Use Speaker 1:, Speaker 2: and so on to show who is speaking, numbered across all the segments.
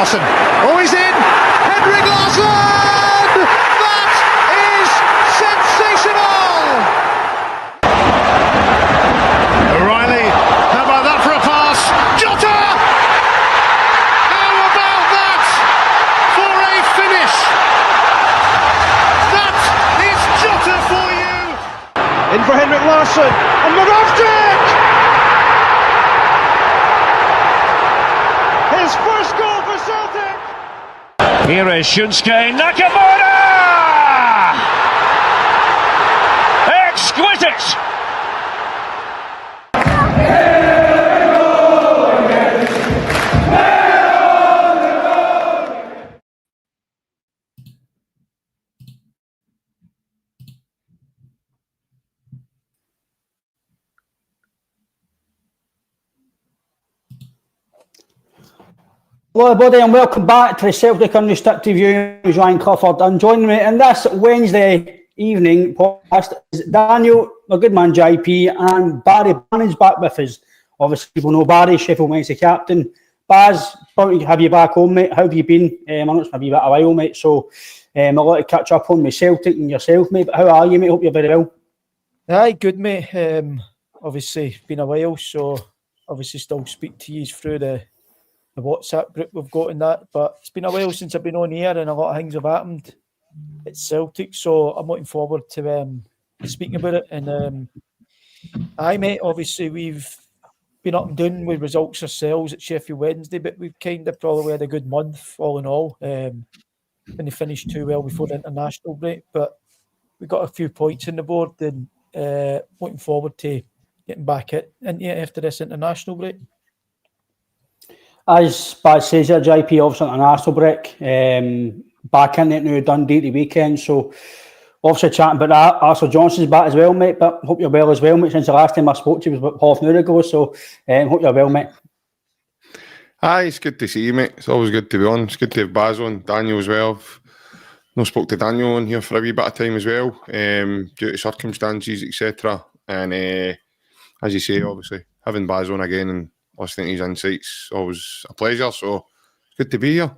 Speaker 1: Larsson. Oh, he's in! Henrik Larsson! That is sensational! O'Reilly, how about that for a pass? Jota! How about that for a finish? That is Jota for you! In for Henrik Larsson, and Rodgers! His first goal for Celtic! Here is Shunsuke Nakamura! Exquisite!
Speaker 2: Hello everybody and welcome back to the Celtic Unrestricted Review with Ryan Clifford, and joining me in this Wednesday evening podcast is Daniel, my good man JP, and Barry Bannan's back with us. Obviously people know Barry, Sheffield Wednesday captain. Baz, probably to have you back home, mate. How have you been? I know it's maybe a bit of a while, mate, so I'd like to catch up on with Celtic and yourself, mate. But how are you, mate? Hope you're very well.
Speaker 3: Aye, good, mate. Obviously been a while, so obviously still speak to you through the WhatsApp group we've got in that, but it's been a while since I've been on here and a lot of things have happened at Celtic, so I'm looking forward to speaking about it. And aye, mate, obviously we've been up and down with results ourselves at Sheffield Wednesday, but we've kind of probably had a good month all in all. When they finished too well before the international break, but we got a few points on the board, and looking forward to getting back into it after this international break.
Speaker 2: As Baz says here, JP, obviously international break, back in it now, Dundee the weekend, so obviously chatting about that. Arthur Johnston's back as well, mate, but hope you're well as well, mate, since the last time I spoke to you was about half an hour ago, so hope you're well, mate.
Speaker 4: Aye, it's good to see you, mate. It's always good to be on. It's good to have Baz on, Daniel as well. No spoke to Daniel on here for a wee bit of time as well, due to circumstances, etc. And as you say, obviously, having Baz on again and listening to his insights, always a pleasure, so it's good to be here.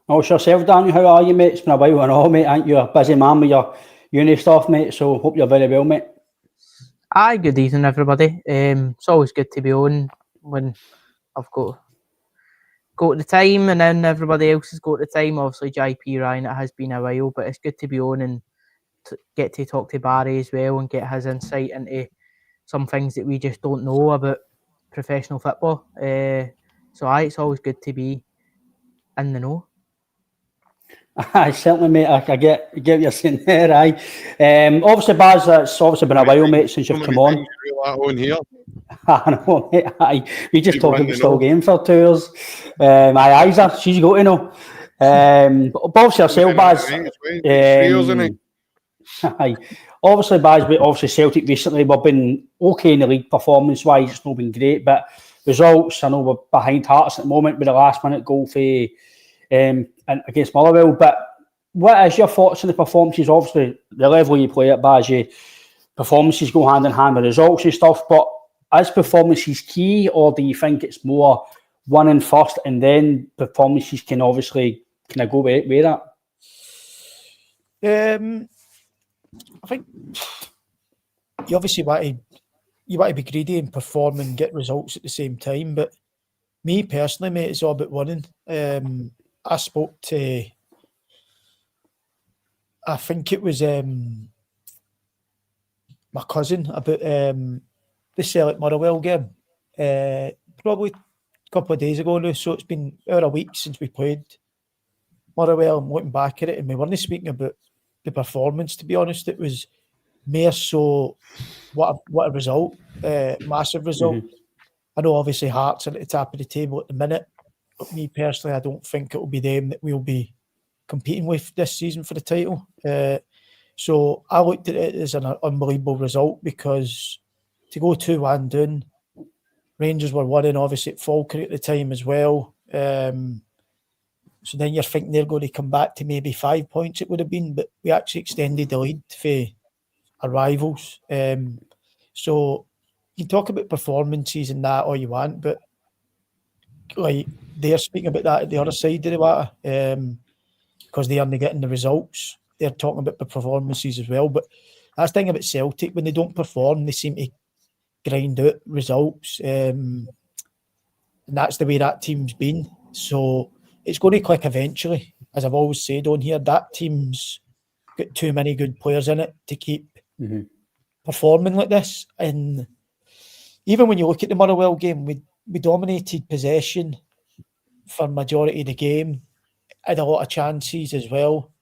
Speaker 2: Also yourself, Daniel, how are you, mate? It's been a while and all, mate. I think you're a busy man with your uni stuff, mate, so hope you're very well, mate.
Speaker 5: Aye, good evening, everybody. It's always good to be on when I've got the time, and then everybody else has got the time. Obviously, JP, Ryan, it has been a while, but it's good to be on and get to talk to Barry as well and get his insight into some things that we just don't know about professional football. So aye, it's always good to be in the know.
Speaker 2: Aye, certainly, mate. I get what you're saying there, aye. Obviously, Baz, it's obviously been a while, mate, since you've come on. I know, mate, aye. We just talked about still game for 2 hours. Aye, Isa, she's got to know. But obviously, yourself, Baz. Aye. Obviously, Baz, but obviously Celtic recently, we've been okay in the league performance-wise. It's not been great, but results, I know we're behind Hearts at the moment with the last-minute goal for against Motherwell. But what is your thoughts on the performances? Obviously, the level you play at, Baz, performances go hand in hand with results and stuff, but is performances key, or do you think it's more winning first and then performances can obviously kind of go with that?
Speaker 3: I think you obviously want to be greedy and perform and get results at the same time. But me personally, mate, it's all about winning. I spoke to, I think it was my cousin about the Celtic Motherwell game, probably a couple of days ago now. So it's been over a week since we played Motherwell. I'm looking back at it, and we weren't speaking about the performance, to be honest. It was more so what a result, massive result. Mm-hmm. I know obviously Hearts are at the top of the table at the minute, but me personally, I don't think it will be them that we'll be competing with this season for the title. So I looked at it as an unbelievable result, because to go 2-1 down, Rangers were winning obviously at Falkirk at the time as well. So then you're thinking they're going to come back to maybe 5 points it would have been, but we actually extended the lead for our rivals. So you can talk about performances and that all you want, but like they're speaking about that at the other side of the water, because they aren't getting the results. They're talking about the performances as well. But that's the thing about Celtic, when they don't perform, they seem to grind out results. And that's the way that team's been. So it's going to click eventually. As I've always said on here, that team's got too many good players in it to keep performing like this. And even when you look at the Motherwell game, we dominated possession for majority of the game, had a lot of chances as well.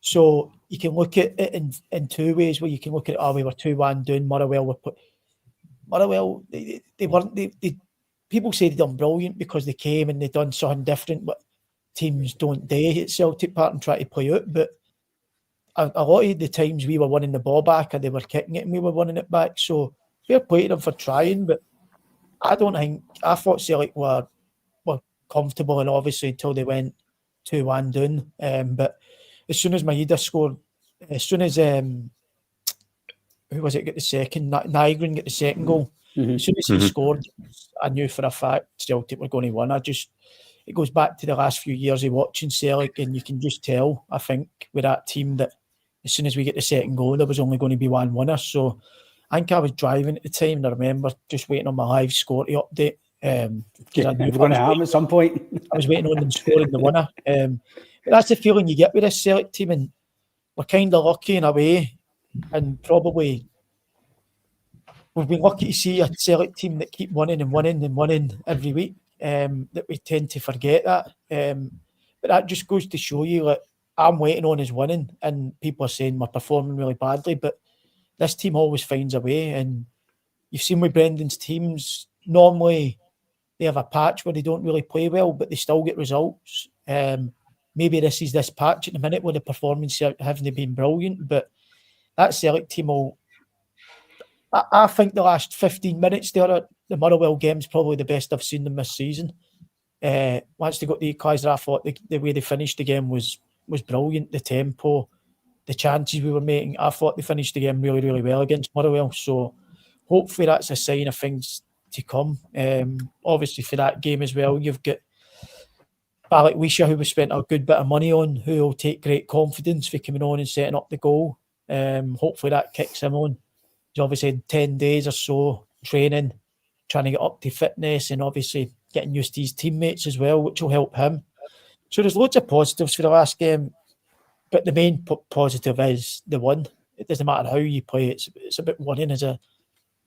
Speaker 3: So you can look at it in two ways, where you can look at it, we were 2-1 down, Motherwell, they weren't, people say they done brilliant because they came and they done something different, but teams don't do at Celtic Park and try to play out. But a lot of the times we were winning the ball back, or they were kicking it and we were winning it back. So fair play to them for trying, but I thought Celtic were comfortable, and obviously until they went 2-1 down. But as soon as Maeda scored, as soon as who was it get the second? Nygren get the second goal. As soon as he scored, I knew for a fact Celtic were going to win. It goes back to the last few years of watching Celtic, and you can just tell, I think, with that team, that as soon as we get the second goal, there was only going to be one winner. So I think I was driving at the time, and I remember just waiting on my live score to update.
Speaker 2: Because I knew it was going to happen at some point.
Speaker 3: I was waiting on them scoring the winner. But that's the feeling you get with this Celtic team, and we're kind of lucky in a way, and probably we've been lucky to see a Celtic team that keep winning and winning and winning every week. That we tend to forget that. But that just goes to show you, like, I'm waiting on is winning, and people are saying we're performing really badly, but this team always finds a way. And you've seen with Brendan's teams, normally they have a patch where they don't really play well, but they still get results. Maybe this is this patch at the minute where the performance haven't been brilliant, but that Celtic team will. I think the last 15 minutes there, the Motherwell game is probably the best I've seen them this season. Once they got the equaliser, I thought the way they finished the game was brilliant. The tempo, the chances we were making, I thought they finished the game really, really well against Motherwell. So hopefully that's a sign of things to come. Obviously for that game as well, you've got Balak Wisha, who we spent a good bit of money on, who will take great confidence for coming on and setting up the goal. Hopefully that kicks him on. He's obviously had 10 days or so training, trying to get up to fitness, and obviously getting used to his teammates as well, which will help him. So there's loads of positives for the last game, but the main positive is the win. It doesn't matter how you play, it's about winning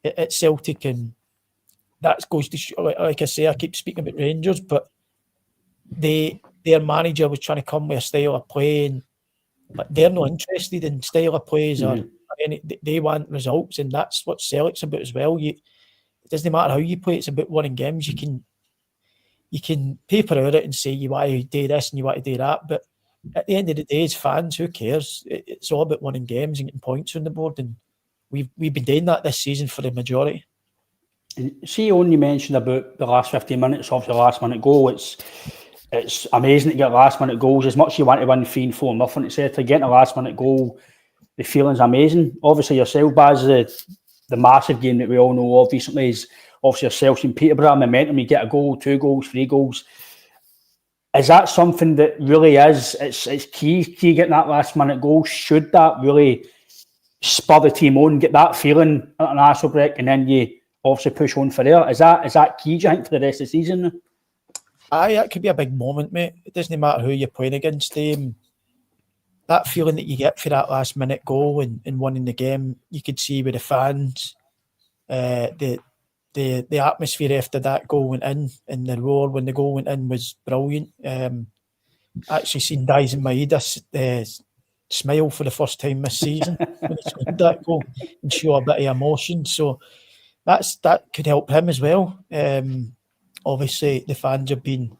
Speaker 3: at Celtic, and that goes to show, like I say, I keep speaking about Rangers, but their manager was trying to come with a style of play, but they're not interested in style of plays or they want results, and that's what Celtic's about as well. It doesn't matter how you play; it's about winning games. You can paper out it and say you want to do this and you want to do that, but at the end of the day, as fans, who cares? It's all about winning games and getting points on the board, and we've been doing that this season for the majority.
Speaker 2: And see, Owen, you mentioned about the last 15 minutes, obviously the last minute goal. It's amazing to get last minute goals. As much as you want to win 3-4-0, etc., getting a last minute goal, the feeling's amazing. Obviously yourself, Baz, the massive game that we all know of recently is obviously yourself in Peterborough, momentum, you get a goal, 2 goals, 3 goals. Is that something that really is, it's key getting that last minute goal? Should that really spur the team on, get that feeling at an Arsenal break, and then you obviously push on for there? Is that key, do you think, for the rest of the season?
Speaker 3: Aye, that could be a big moment, mate. It doesn't matter who you're playing against. That feeling that you get for that last minute goal and winning the game, you could see with the fans, the atmosphere after that goal went in, and the roar when the goal went in was brilliant. Actually seen Dyson Maeda smile for the first time this season when he scored that goal and show a bit of emotion. So that could help him as well. Obviously, the fans have been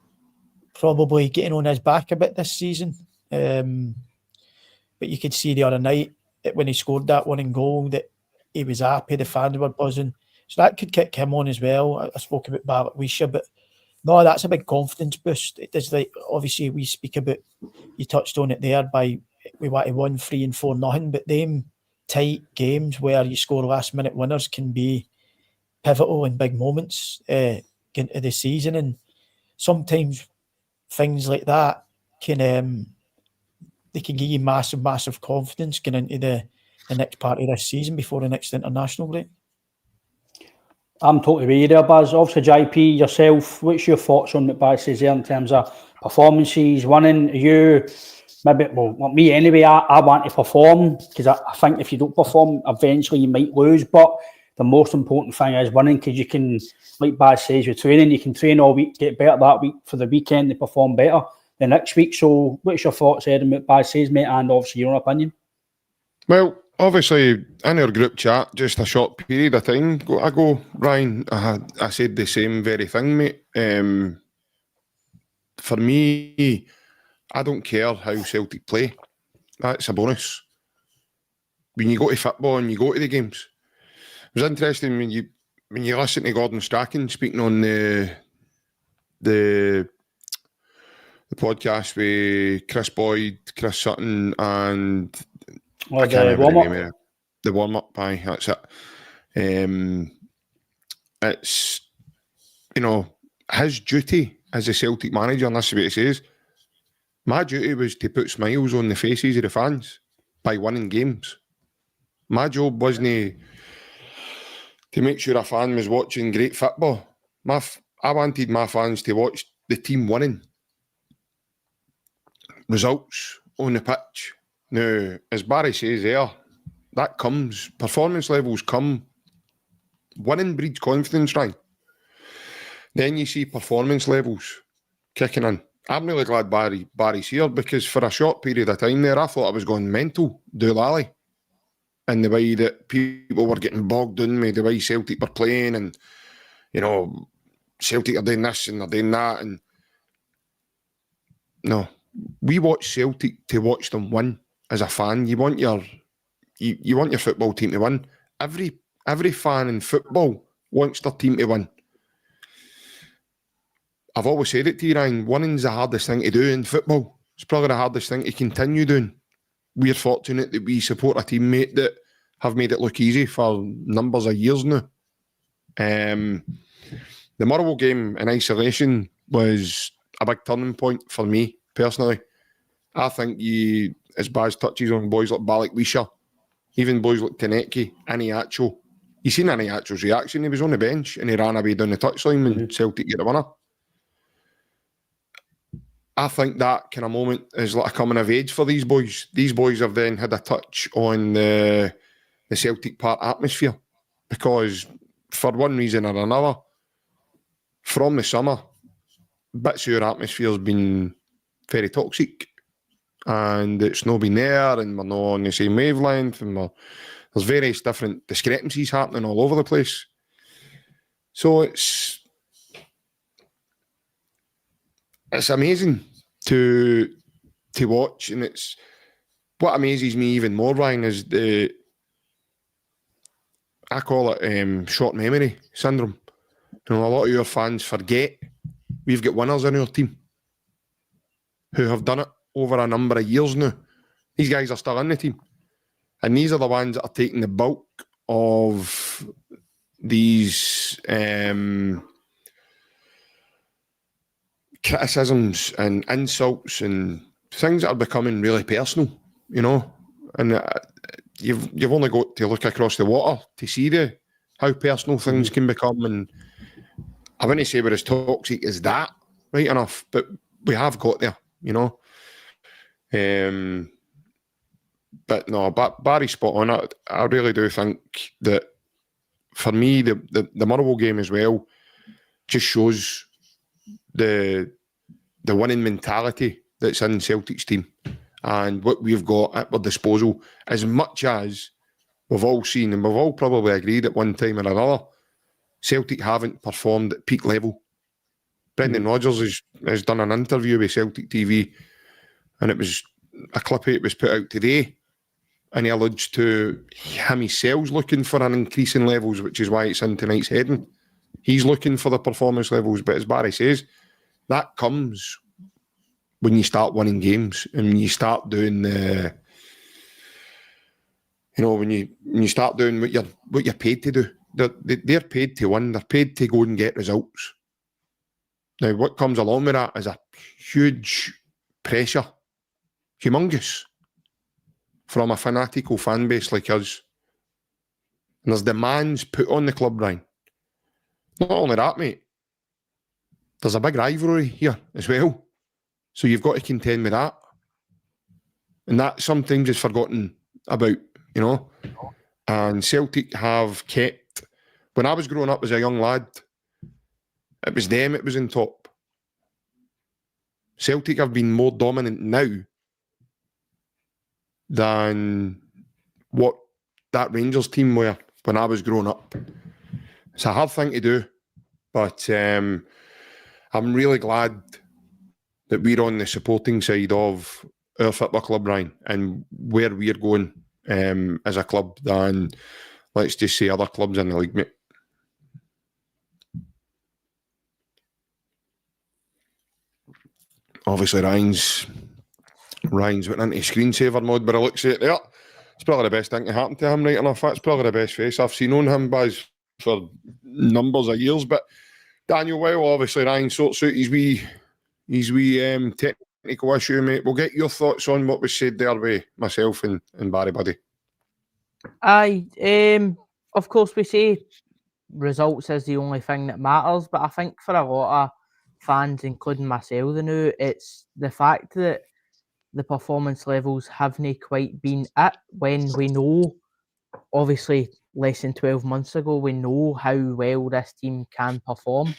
Speaker 3: probably getting on his back a bit this season. But you could see the other night when he scored that winning goal that he was happy, the fans were buzzing. So that could kick him on as well. I spoke about Balak Wisha, but no, that's a big confidence boost. It is like, obviously we speak about, you touched on it there, we want to win 3-4-0, but them tight games where you score last minute winners can be pivotal in big moments. into the season, and sometimes things like that can they can give you massive confidence going into the next part of this season before the next international break.
Speaker 2: I'm totally with you there, Baz. Obviously, JP, yourself, what's your thoughts on what Baz says there in terms of performances, winning? Are you, maybe, well, like me anyway, I want to perform, because I think if you don't perform, eventually you might lose. But the most important thing is winning, because you can, like Baz says, with training, you can train all week, get better that week for the weekend to perform better the next week. So what's your thoughts, Ed, on what Baz says, mate, and obviously your own opinion?
Speaker 4: Well, obviously, in our group chat, just a short period of time ago, Ryan, I said the same very thing, mate. For me, I don't care how Celtic play. That's a bonus. When you go to football and you go to the games, it was interesting when you listen to Gordon Strachan speaking on the podcast with Chris Boyd, Chris Sutton, and I can't remember the name of it. The warm-up, aye, that's it. It's, his duty as a Celtic manager, and that's what he says, my duty was to put smiles on the faces of the fans by winning games. My job wasn't to make sure a fan was watching great football. I wanted my fans to watch the team winning. Results on the pitch. Now, as Barry says there, that comes, performance levels come. Winning breeds confidence, right? Then you see performance levels kicking in. I'm really glad Barry's here, because for a short period of time there, I thought I was going mental, doolally, in the way that people were getting bogged in with the way Celtic were playing, and, Celtic are doing this and they're doing that. And no, we watch Celtic to watch them win. As a fan, you want your football team to win. Every fan in football wants their team to win. I've always said it to you, Ryan, winning's the hardest thing to do in football. It's probably the hardest thing to continue doing. We're fortunate that we support a teammate that have made it look easy for numbers of years now. The Motherwell game in isolation was a big turning point for me, personally. I think as Baz touches on boys like Balikwisha, even boys like Konecki, Aniacho. You seen Aniacho's reaction. He was on the bench and he ran away down the touchline when Celtic get the winner. I think that kind of moment is like a coming of age for these boys. These boys have then had a touch on the Celtic Park atmosphere, because for one reason or another, from the summer, bits of your atmosphere has been very toxic, and it's not been there, and we're not on the same wavelength, and there's various different discrepancies happening all over the place. So it's amazing to watch, and it's what amazes me even more, Ryan, is I call it short memory syndrome. A lot of your fans forget we've got winners in our team who have done it over a number of years now. These guys are still in the team, and these are the ones that are taking the bulk of these criticisms and insults and things that are becoming really personal, and you've only got to look across the water to see how personal things can become. And I wouldn't say we're as toxic as that, right enough, but we have got there, but no, Barry's spot on it. I really do think that, for me, the Motherwell game as well just shows the winning mentality that's in Celtic's team and what we've got at our disposal. As much as we've all seen, and we've all probably agreed at one time or another, Celtic haven't performed at peak level. Brendan Rodgers has done an interview with Celtic TV, and it was a clip it was put out today, and he alludes to him himself looking for an increase in levels, which is why it's in tonight's heading. He's looking for the performance levels, but as Barry says, that comes when you start winning games and when you start doing when you start doing what you're paid to do. They're paid to win. They're paid to go and get results. Now, what comes along with that is a huge pressure, humongous, from a fanatical fan base like us. And there's demands put on the club, Ryan. Not only that, mate, there's a big rivalry here as well. So you've got to contend with that. And that sometimes is forgotten about, you know. And Celtic have kept, when I was growing up as a young lad, it was them, it was in top. Celtic have been more dominant now than what that Rangers team were when I was growing up. It's a hard thing to do, but I'm really glad that we're on the supporting side of our football club, Ryan, and where we're going as a club than, let's just say, other clubs in the league, mate. Obviously, Ryan's went into screensaver mode, but I look at it there. It's probably the best thing to happen to him, right enough. That's probably the best face I've seen on him, Baz, for numbers of years. But Daniel, well, obviously, Ryan sorts out his wee technical issue, mate. We'll get your thoughts on what was said there with myself and Barry Buddy.
Speaker 5: Aye, of course, we say results is the only thing that matters, but I think for a lot of fans, including myself, it's the fact that the performance levels haven't quite been at, when we know, obviously, less than 12 months ago, we know how well this team can perform.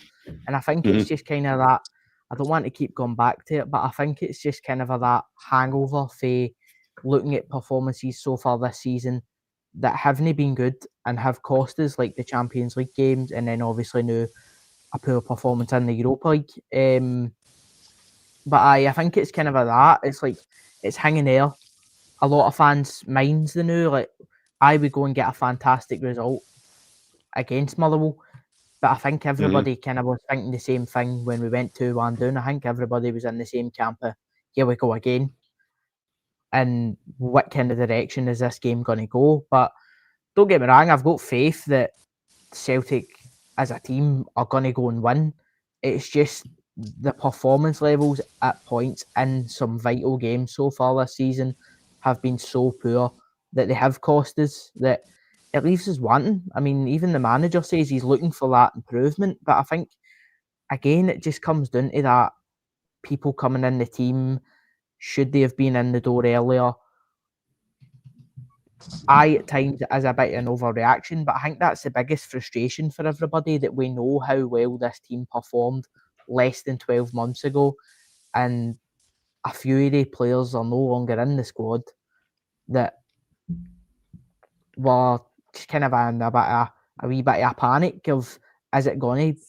Speaker 5: And I think it's just kind of that, I don't want to keep going back to it, but I think it's just kind of that hangover for looking at performances so far this season that haven't been good and have cost us, like the Champions League games, and then obviously now a poor performance in the Europa League. But I think it's kind of that. It's like, it's hanging there. A lot of fans' minds, like, I would go and get a fantastic result against Motherwell. But I think everybody kind of was thinking the same thing when we went 2-1 down. I think everybody was in the same camp of, here we go again. And what kind of direction is this game going to go? But don't get me wrong, I've got faith that Celtic as a team are going to go and win. It's just the performance levels at points in some vital games so far this season have been so poor that they have cost us, that it leaves us wanting. I mean, even the manager says he's looking for that improvement, but I think, again, it just comes down to that people coming in the team, should they have been in the door earlier? At times it is a bit of an overreaction, but I think that's the biggest frustration for everybody, that we know how well this team performed less than 12 months ago, and a few of the players are no longer in the squad that were just kind of in a wee bit of a panic of, is it going to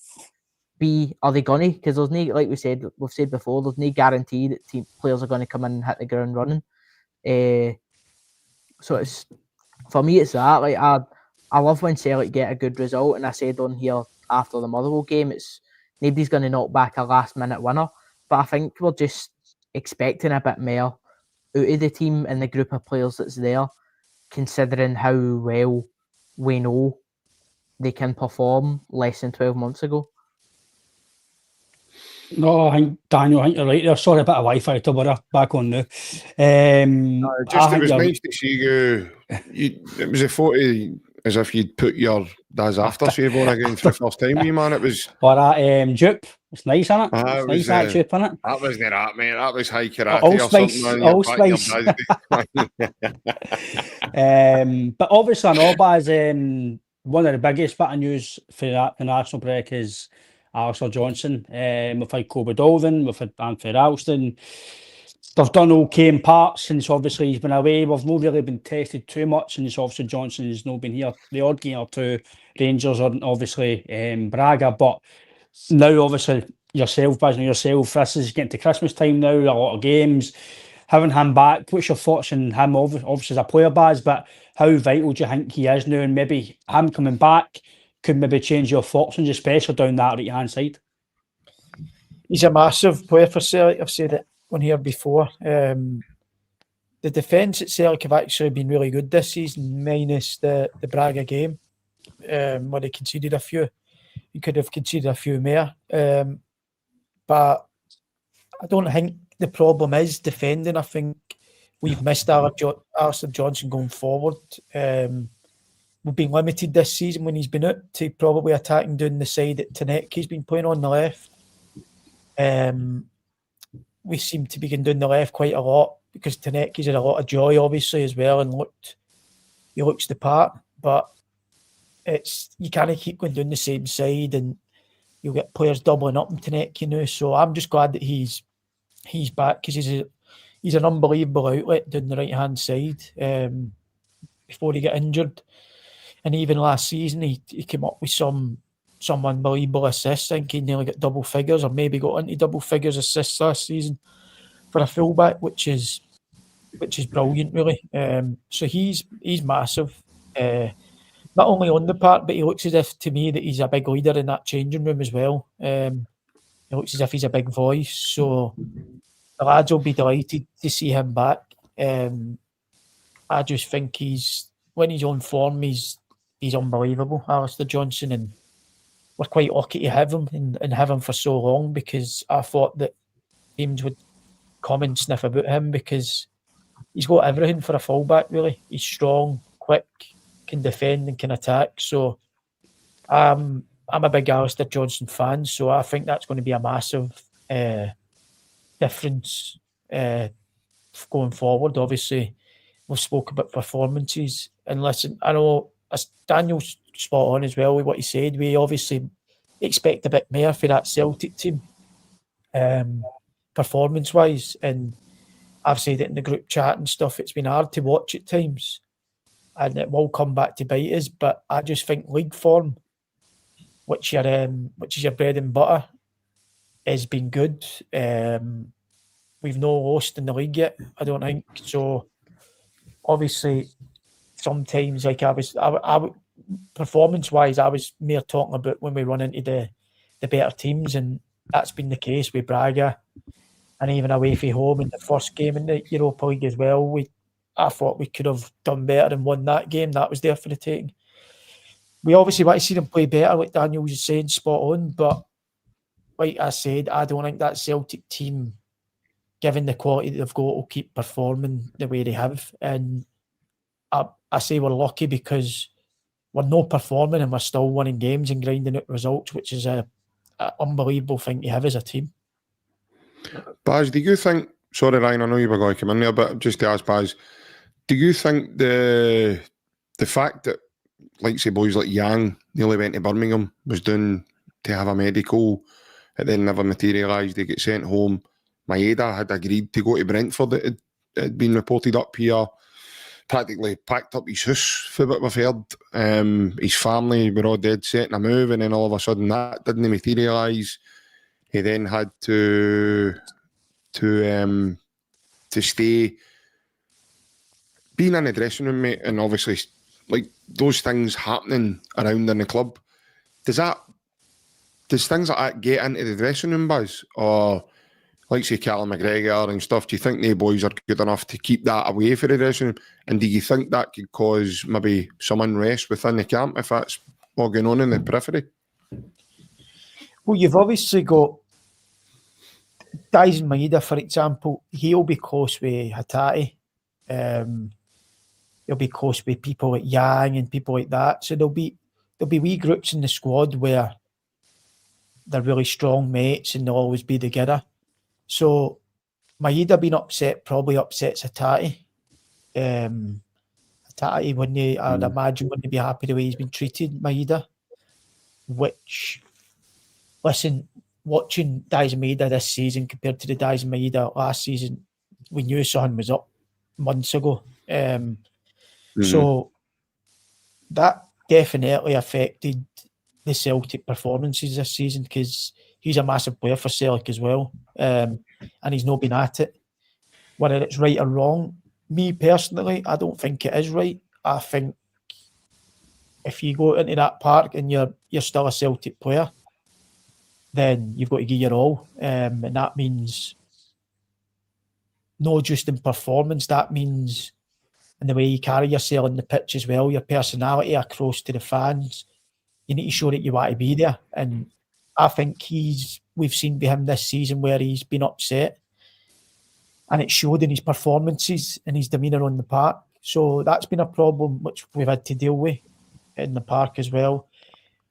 Speaker 5: be, are they going to, because there's no, like we've said before, there's no guarantee that players are going to come in and hit the ground running. So it's, for me, it's that, like, I love when Celtic get a good result, and I said on here after the Motherwell game, it's nobody's going to knock back a last minute winner, but I think we're just expecting a bit more out of the team and the group of players that's there, considering how well we know they can perform less than 12 months ago.
Speaker 2: No, I think, Daniel, I think you're right there. Sorry, a bit of Wi-Fi to borrow. Back on now.
Speaker 4: It was nice to see you. It was a photo as if you'd put your dad's aftershave on again for the first time, wee man. It was...
Speaker 2: Or that dupe. It's nice, isn't it? It's nice, that dupe, isn't it?
Speaker 4: That wasn't that, mate. That was high karate
Speaker 2: All spice. But obviously, I know, Baz, one of the biggest bit of news for the national break is ALASTAIR Johnston. We've had Kobe Dolden, we've had Anthony Ralston. They've done okay in parts since obviously he's been away. We've not really been tested too much since obviously Johnston has not been here. The odd game or two, Rangers or obviously Braga. But now obviously yourself, Baz, this is getting to Christmas time now, a lot of games. Having him back, what's your thoughts on him, obviously as a player, Baz, but how vital do you think he is now, and maybe him coming back could maybe change your fortunes, especially down that right-hand side?
Speaker 3: He's a massive player for Celtic. I've said it on here before. The defence at Celtic have actually been really good this season, minus the Braga game, where they conceded a few. He could have conceded a few more. but I don't think the problem is defending. I think we've missed Alistair Johnston going forward. We've been limited this season when he's been out to probably attacking down the side that Tanecki's been playing on the left. We seem to be going down the left quite a lot because Tanecki's had a lot of joy, obviously, as well, and he looks the part. But you can't keep going down the same side, and you'll get players doubling up in Tanecki now. So I'm just glad that he's back because he's an unbelievable outlet down the right hand side. Before he got injured, and even last season he came up with some unbelievable assists. I think he nearly got double figures, or maybe got into double figures assists last season for a fullback, which is brilliant, really. So he's massive. Not only on the part, but he looks as if, to me, that he's a big leader in that changing room as well. He looks as if he's a big voice. So the lads will be delighted to see him back. I just think when he's on form, he's unbelievable, Alistair Johnston, and we're quite lucky to have him and have him for so long, because I thought that teams would come and sniff about him because he's got everything for a fullback, really. He's strong, quick, can defend and can attack. So I'm a big Alistair Johnston fan, so I think that's going to be a massive difference going forward. Obviously, we've spoke about performances, and listen, I know as Daniel's spot on as well with what he said, we obviously expect a bit more for that Celtic team performance wise, and I've said it in the group chat and stuff, it's been hard to watch at times and it will come back to bite us, but I just think league form, which is your bread and butter, has been good. We've no lost in the league yet, I don't think. So obviously sometimes, like I performance wise, I was more talking about when we run into the better teams, and that's been the case with Braga, and even away from home in the first game in the Europa League as well. I thought we could have done better and won that game. That was there for the taking. We obviously want to see them play better, like Daniel was saying, spot on. But like I said, I don't think that Celtic team, given the quality that they've got, will keep performing the way they have. And I say we're lucky because we're not performing and we're still winning games and grinding out results, which is an unbelievable thing to have as a team.
Speaker 4: Baz, do you think, sorry Ryan, I know you were going to come in there, but just to ask Baz, do you think the fact that, like say, boys like Yang nearly went to Birmingham, was doing to have a medical, it then never materialised, they get sent home. Maeda had agreed to go to Brentford, it had been reported up here, practically packed up his house for what we've heard. His family were all dead set in a move, and then all of a sudden that didn't materialise. He then had to stay. Being in the dressing room, mate, and obviously like those things happening around in the club, does things like that get into the dressing room, Buzz? Or like say Callum McGregor and stuff, do you think they boys are good enough to keep that away from the dressing room? And do you think that could cause maybe some unrest within the camp if that's all going on in the periphery?
Speaker 3: Well, you've obviously got Dyson Maeda, for example. He'll be close with Hatate. He'll be close with people like Yang and people like that. So there'll be wee groups in the squad where they're really strong mates and they'll always be together. So Maeda being upset probably upsets Hatate. Hatate, I'd imagine, wouldn't be happy the way he's been treated, Maeda. Which, listen, watching Dyson Maeda this season compared to the Dyson Maeda last season, we knew something was up months ago. So that definitely affected the Celtic performances this season, because he's a massive player for Celtic as well, and he's not been at it. Whether it's right or wrong, me personally, I don't think it is right. I think if you go into that park and you're still a Celtic player, then you've got to give your all, and that means not just in performance, that means in the way you carry yourself on the pitch as well, your personality across to the fans. You need to show that you want to be there, and I think we've seen with him this season where he's been upset, and it showed in his performances and his demeanour on the park. So that's been a problem which we've had to deal with in the park as well.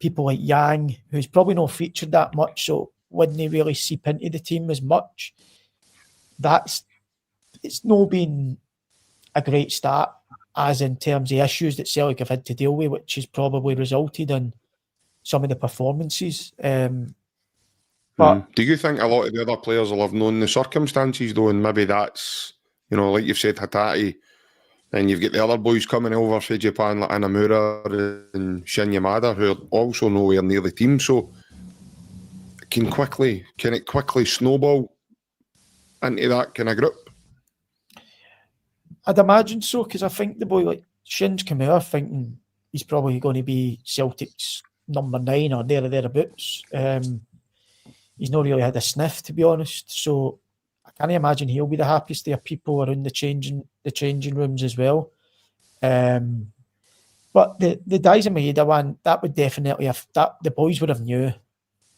Speaker 3: People like Yang, who's probably not featured that much, so wouldn't really seep into the team as much. It's not been a great start, as in terms of issues that Celtic have had to deal with, which has probably resulted in some of the performances. But
Speaker 4: do you think a lot of the other players will have known the circumstances though, and maybe that's, like you've said, Hatate, and you've got the other boys coming over from Japan like Inamura and Shin Yamada, who are also nowhere near the team, so can it quickly snowball into that kind of group?
Speaker 3: I'd imagine so, because I think the boy like Shin's come out thinking he's probably going to be Celtic's number 9 or thereabouts. He's not really had a sniff, to be honest. So I can't imagine he'll be the happiest there. People around the changing rooms as well. But the Daisa Maeda one, that would definitely have that. The boys would have knew.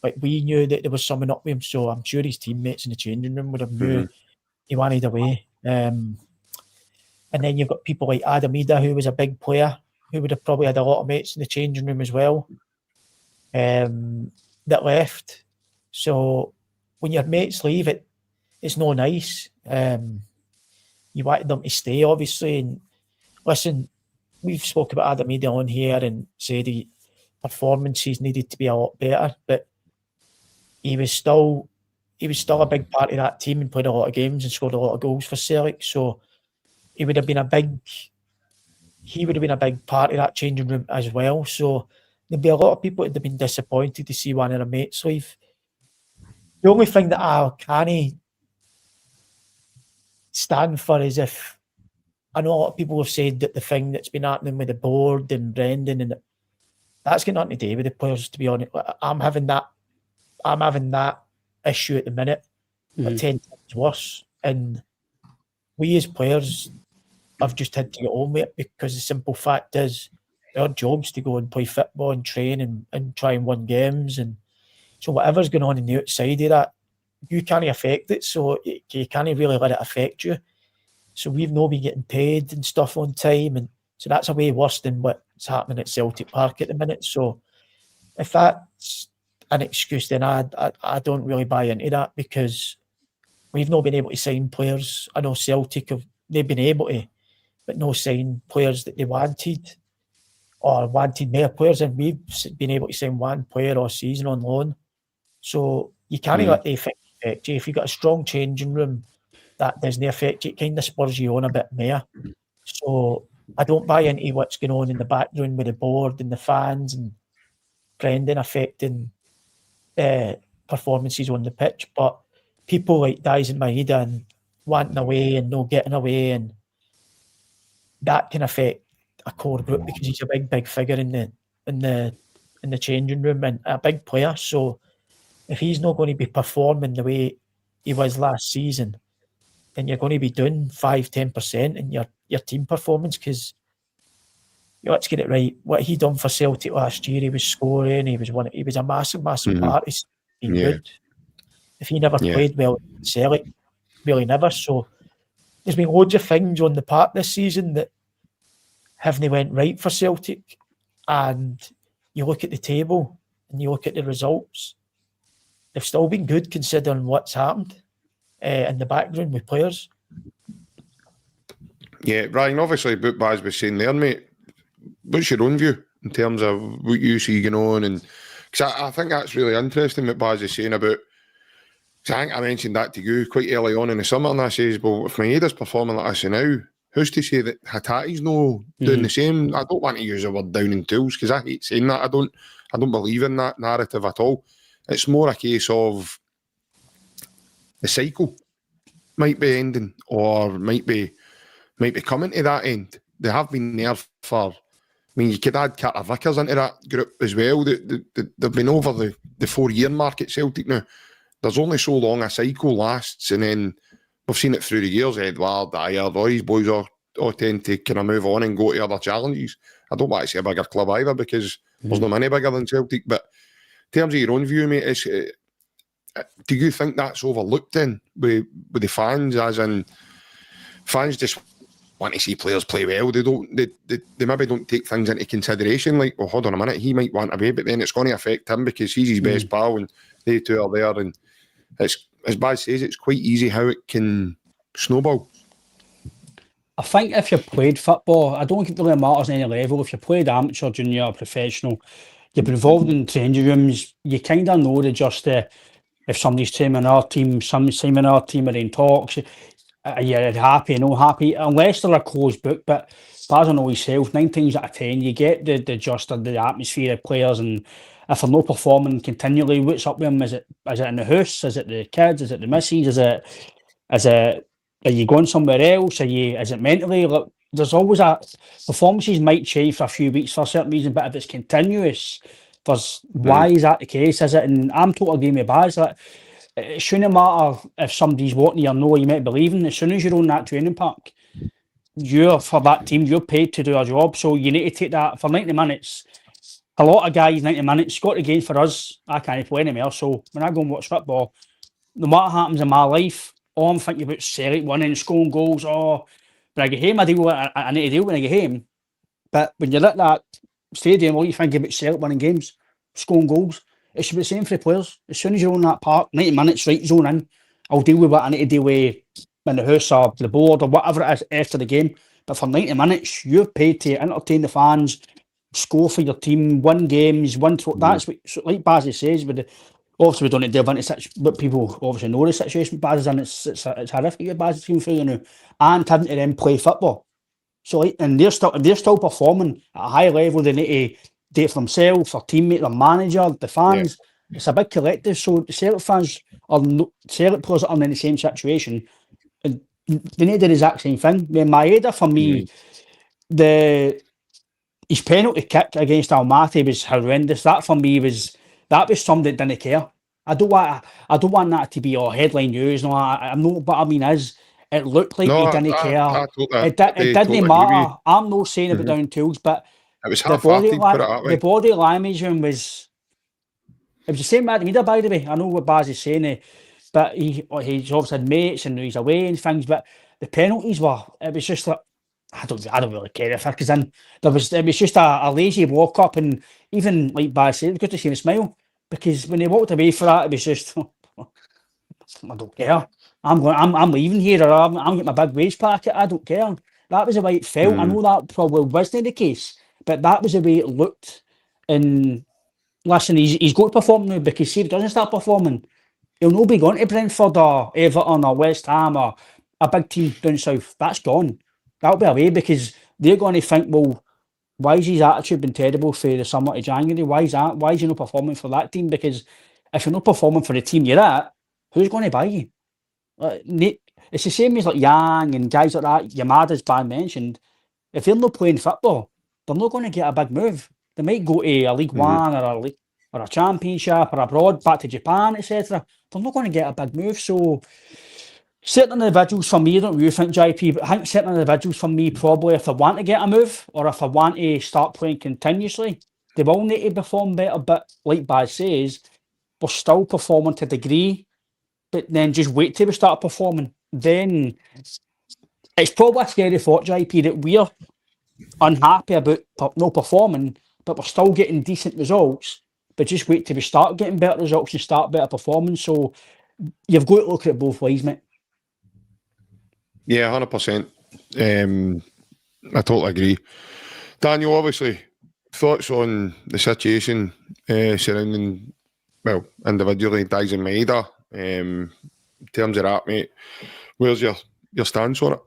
Speaker 3: Like, we knew that there was something up with him, so I'm sure his teammates in the changing room would have knew he wanted away. And then you've got people like Adam Ida, who was a big player, who would have probably had a lot of mates in the changing room as well, that left. So when your mates leave, it's no nice. You wanted them to stay, obviously. And listen, we've spoke about Adam Ida on here and said the performances needed to be a lot better, but he was still a big part of that team and played a lot of games and scored a lot of goals for Celtic. So he would have been a big part of that changing room as well. So there'd be a lot of people that would have been disappointed to see one of their mates leave. The only thing that I can't stand for is if I know a lot of people have said that the thing that's been happening with the board and Brendan and that's got nothing to do with the players, to be honest. I'm having that issue at the minute, but 10 times worse. And we as players have just had to get on with it, because the simple fact is our job's to go and play football and train and try and win games. And so whatever's going on the outside of that, you can't affect it, so you can't really let it affect you. So we've not been getting paid and stuff on time, and so that's a way worse than what's happening at Celtic Park at the minute. So if that's an excuse, then I don't really buy into that, because we've not been able to sign players. I know Celtic they've been able to, but no sign players that they wanted or wanted more players, and we've been able to sign one player all season on loan. So you can't let the effect you. If you've got a strong changing room, that doesn't affect you. It kind of spurs you on a bit more. So I don't buy into what's going on in the background with the board and the fans and Brendan affecting performances on the pitch. But people like Daisen Maeda and wanting away and no getting away, and that can affect a core group, because he's a big figure in the changing room and a big player. So if he's not going to be performing the way he was last season, then you're going to be doing 5-10% in your team performance, because let's get it right. What he done for Celtic last year, he was scoring, he was a massive part of being good. If he never played well in Celtic, really never. So there's been loads of things on the park this season that haven't went right for Celtic, and you look at the table and you look at the results, they've still been good considering what's happened in the background with players. Yeah,
Speaker 4: Ryan, obviously, what Baz was saying there, mate, what's your own view in terms of what you see going on? And because I think that's really interesting what Baz is saying about, because I think I mentioned that to you quite early on in the summer, and I says, well, if Maeda's performing like this now, who's to say that Hatate's no doing the same? I don't want to use the word down in tools, because I hate saying that. I don't believe in that narrative at all. It's more a case of the cycle might be ending, or might be coming to that end. They have been there for, you could add Carter Vickers into that group as well. They've been over the 4-year mark at Celtic now. There's only so long a cycle lasts, and then we've seen it through the years. Edward, Dyer, all these boys all tend to kind of move on and go to other challenges. I don't want to say a bigger club either, because there's not many bigger than Celtic, but terms of your own view, mate, do you think that's overlooked then with the fans, as in fans just want to see players play well? They maybe don't take things into consideration, like, well, hold on a minute, he might want away, but then it's going to affect him because he's his best pal and they two are there, and it's, as Baz says, it's quite easy how it can snowball.
Speaker 2: I think if you played football, I don't think it really matters any level. If you played amateur, junior, or professional, you've been involved in changing rooms, you kind of know if somebody's team in our team, somebody's team in our team are in talks, are you happy, no happy, unless they're a closed book. But Baz know himself, 9 times out of 10, you get the atmosphere of players, and if they're not performing continually, what's up with them? Is it in the house? Is it the kids? Is it the missus? Are you going somewhere else? Is it mentally? Look, there's always performances might change for a few weeks for a certain reason, but if it's continuous, why is that the case? Is it? And I'm totally agreeing with Baz that it shouldn't matter if somebody's wanting you or no, you might be leaving. As soon as you're on that training park, for that team, you're paid to do a job, so you need to take that for 90 minutes. A lot of guys, 90 minutes, got the game for us. I can't play anymore, so when I go and watch football, no matter what happens in my life, all I'm thinking about Celtic winning, scoring goals. When I get home, I deal with what I need to deal when I get home. But when you're at that stadium, all you think about Celtic winning games, scoring goals. It should be the same for the players. As soon as you're on that park, 90 minutes, right, zone in, I'll deal with what I need to deal with in the house or the board or whatever it is after the game. But for 90 minutes, you're paid to entertain the fans, score for your team, win games, that's what, so like Bazzy says, obviously we don't delve into such, but people obviously know the situation Baz is in. It's horrific what Baz is going through, you know, and having to then play football. So like, and they're still performing at a high level. They need to do it for themselves, their teammate, their manager, the fans. Yeah. It's a big collective. So the Celtic fans Celtic players are in the same situation, and they need to do the exact same thing. When Maeda, for me, his penalty kick against Almaty was horrendous. That for me was somebody that didn't care. I don't want that to be headline news. No, I'm not. But I mean, it looked like he didn't care. It didn't matter. I'm not saying about down tools, but
Speaker 4: it was the
Speaker 2: body language was. It was the same with Maeda, by the way. I know what Baz is saying, but he's obviously had mates and he's away and things. But the penalties were. It was just like. I don't really care if because then it was just a lazy walk up, and even like Baz said, good to see him smile, because when he walked away for that, it was just I don't care. I'm leaving here, or I'm getting my big wage packet. I don't care. That was the way it felt. I know that probably wasn't the case, but that was the way it looked. And listen, he's got to perform now, because see if he doesn't start performing, he'll not be going to Brentford or Everton or West Ham or a big team down south. That's gone. That'll be away, because they're going to think, well, why has his attitude been terrible for the summer to January? Why is that? Why is he not performing for that team? Because if you're not performing for the team you're at, who's going to buy you? It's the same as like Yang and guys like that. Yamada's band mentioned. If they're not playing football, they're not going to get a big move. They might go to a League One or a Championship or abroad, back to Japan, etc. They're not going to get a big move. So certain individuals for me, I don't really think JP, but I think certain individuals for me, probably if they want to get a move or if they want to start playing continuously, they will need to perform better. But like Baz says, we're still performing to a degree, but then just wait till we start performing. Then it's probably a scary thought, JP, that we're unhappy about not performing, but we're still getting decent results. But just wait till we start getting better results and start better performing. So you've got to look at it both ways, mate.
Speaker 4: Yeah, 100%. I totally agree. Daniel, obviously, thoughts on the situation surrounding, well, individually, Dies and Maeda. In terms of that, mate, where's your stance on it?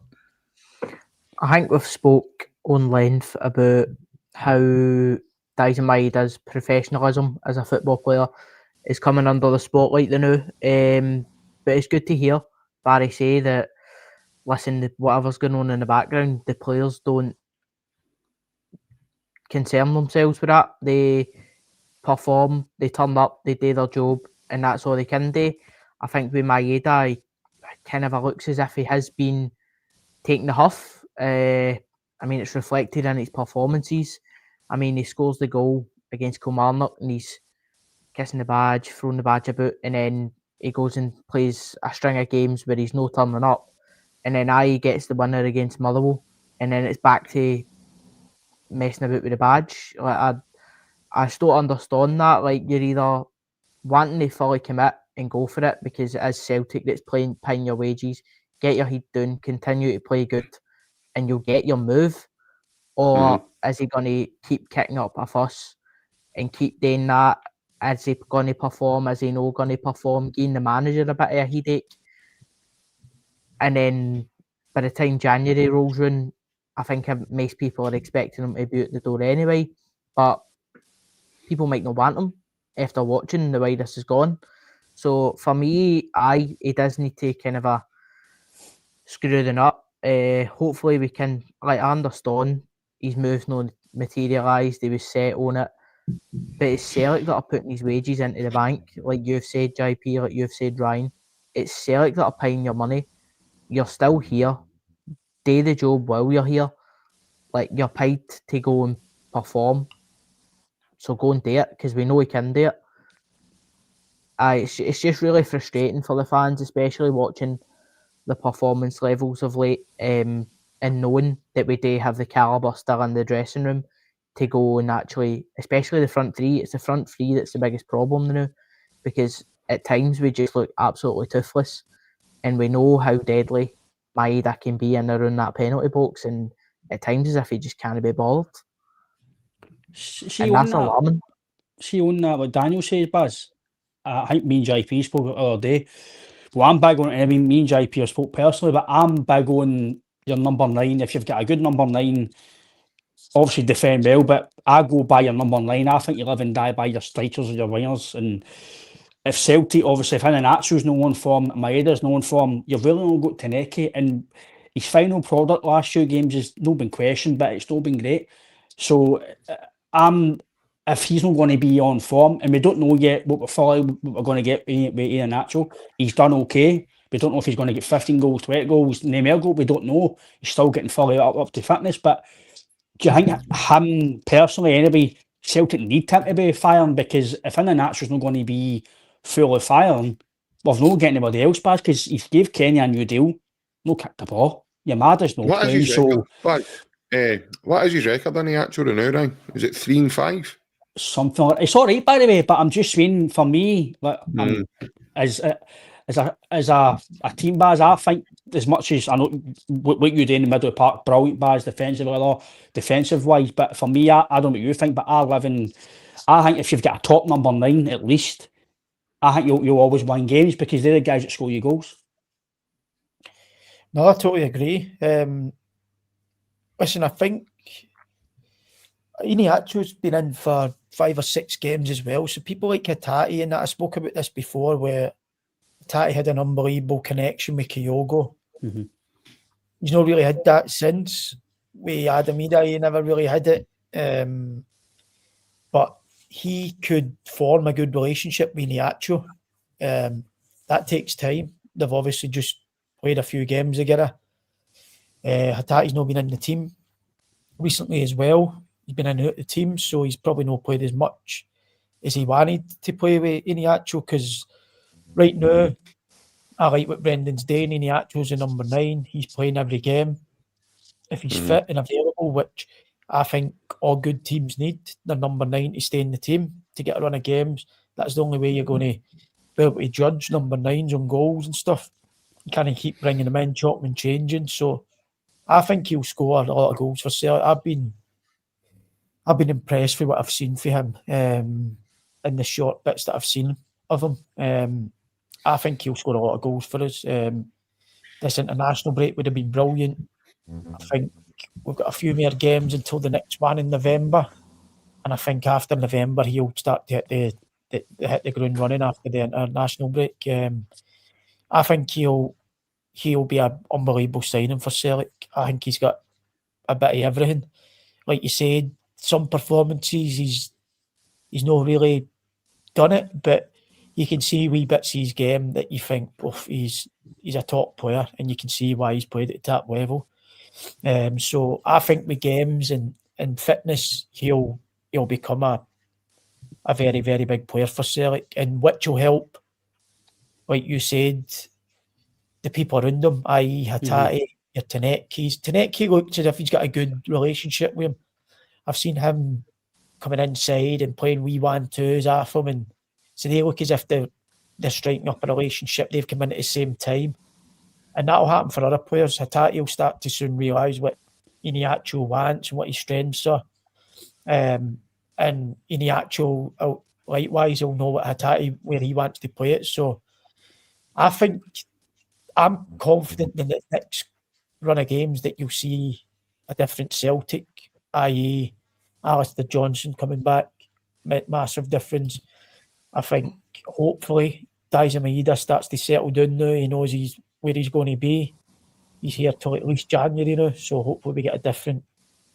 Speaker 5: I think we've spoke on length about how Dies and Maeda's professionalism as a football player is coming under the spotlight now. But it's good to hear Barry say that, listen, whatever's going on in the background, the players don't concern themselves with that. They perform, they turn up, they do their job, and that's all they can do. I think with Maeda, it kind of looks as if he has been taking the huff. I mean, it's reflected in his performances. I mean, he scores the goal against Kilmarnock and he's kissing the badge, throwing the badge about, and then he goes and plays a string of games where he's no turning up, and then he gets the winner against Motherwell, and then it's back to messing about with the badge. Like, I just don't understand that. Like, you're either wanting to fully commit and go for it because it is Celtic that's paying your wages, get your head down, continue to play good, and you'll get your move, or is he going to keep kicking up a fuss and keep doing that? Is he going to perform? Is he not going to perform? Giving the manager a bit of a headache. And then by the time January rolls around, I think most people are expecting him to be out the door anyway. But people might not want him after watching the way this has gone. So for me, he does need to kind of screw them up. Hopefully we can, like, I understand his move's not materialised, he was set on it. But it's Celtic that are putting his wages into the bank, like you've said, JP, like you've said, Ryan. It's Celtic that are paying your money. You're still here. Do the job while you're here. Like, you're paid to go and perform. So go and do it, because we know we can do it. It's just really frustrating for the fans, especially watching the performance levels of late, and knowing that we do have the calibre still in the dressing room to go and actually, especially the front three, it's the front three that's the biggest problem now, because at times we just look absolutely toothless, and we know how deadly Maeda can be in around that penalty box, and at times as if he just can't be bothered. And that's alarming.
Speaker 2: See, on that, what Daniel says, Baz, I think me and JP spoke the other day. Well, I'm big on it. I mean, me and JP have spoke personally, but I'm big on your number 9. If you've got a good number 9, obviously defend well, but I go by your number 9. I think you live and die by your strikers or your wingers. And if Celtic, obviously, if Iheanacho's no on form, Maeda's no on form, you've really only got Taneke, and his final product last 2 games has not been questioned, but it's still been great. So if he's not going to be on form, and we don't know yet what we're going to get with Iheanacho, he's done okay. We don't know if he's going to get 15 goals, 20 goals, Neymar goal. We don't know. He's still getting fully up to fitness. But do you think him personally, anyway, Celtic need him to be firing? Because if Iheanacho's not going to be fully firing, we've not getting anybody else back, because he gave Kenny a new deal. No kick the ball. Your Mada's no playing. So
Speaker 4: what is his record on the actual now, Ryan? Is it 3-5?
Speaker 2: Something like, it's all right, by the way, but I'm just saying, for me, like, as a team, Baz, I think, as much as I know what you do in the middle of the park, brilliant, Baz, defensive wise, but for me, I don't know what you think, but I think if you've got a top number 9 at least, I think you'll always win games, because they're the guys that score you goals.
Speaker 3: No, I totally agree. Listen, I think Iheanacho's been in for 5 or 6 games as well. So people like Hatate and that, I spoke about this before, where Hatate had an unbelievable connection with Kyogo.
Speaker 2: Mm-hmm.
Speaker 3: He's not really had that since. With Adamida, he never really had it. But he could form a good relationship with Iheanacho. That takes time. They've obviously just played a few games together. Hatate's not been in the team recently as well. He's been in and out the team, so he's probably not played as much as he wanted to play with Iheanacho, because right now, I like what Brendan's doing. Iheanacho's the number 9. He's playing every game. If he's fit and available, which I think all good teams need, their number 9 to stay in the team to get a run of games. That's the only way you're going to be able to judge number 9s on goals and stuff. You can't keep bringing them in, chopping and changing. So I think he'll score a lot of goals for Celtic. I've been impressed with what I've seen for him in the short bits that I've seen of him. I think he'll score a lot of goals for us. This international break would have been brilliant. I think we've got a few more games until the next one in November, and I think after November he'll start to hit the ground running after the international break. I think he'll be an unbelievable signing for Celtic. I think he's got a bit of everything. Like you said, some performances he's not really done it, but you can see wee bits of his game that you think, he's a top player, and you can see why he's played at the top level. So I think with games and fitness, he'll become a a very, very big player for Celtic, and which will help, like you said, the people around him, i.e. Hatate, your Tanetki's. Tanetki looks as if he's got a good relationship with him. I've seen him coming inside and playing wee 1-2s off him, and so they look as if they're striking up a relationship. They've come in at the same time, and that'll happen for other players. Hatate will start to soon realise what Iniacho wants and what his strengths are, and Iniacho likewise he'll know what Hatate where he wants to play it. So I think I'm confident in the next run of games that you'll see a different Celtic, i.e. Alistair Johnston coming back, massive difference. I think hopefully Daizen Maeda starts to settle down now. He knows where he's going to be. He's here till at least January now, so hopefully we get a different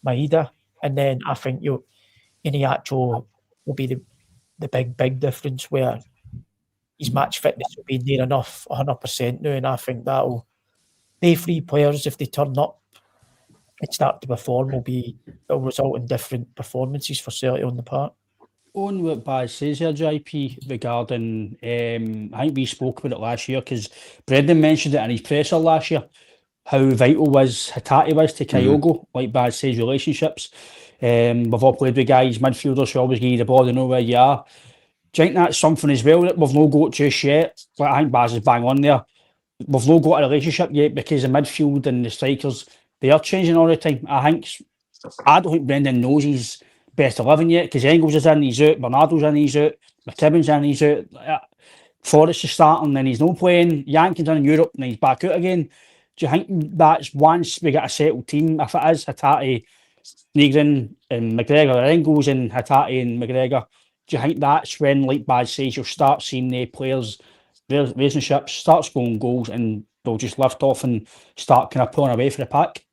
Speaker 3: Maeda. And then I think Iniacho will be the big difference, where his match fitness will be near enough 100% now, and I think that'll they three players, if they turn up and start to perform, will result in different performances for Celtic on the park.
Speaker 2: On what Baz says here, JP, regarding, I think we spoke about it last year, because Brendan mentioned it in his presser last year, how vital Hatate was to Kyogo, like Baz says, relationships. We've all played with guys, midfielders who always give you the ball, they know where you are. Do you think that's something as well that we've not got just yet? Like, I think Baz is bang on there. We've not got a relationship yet, because the midfield and the strikers, they are changing all the time. I don't think Brendan knows he's best 11 yet, because Engels is in, he's out, Bernardo's in, he's out, McKibben's in, he's out, Forrest is starting, then he's not playing, Yankin's in Europe, and he's back out again. Do you think that's once we get a settled team, if it is Hatate, Negrin and McGregor, or Engels and Hatate and McGregor, do you think that's when, like Baz says, you'll start seeing the players' relationships start scoring goals and they'll just lift off and start kind of pulling away for the pack?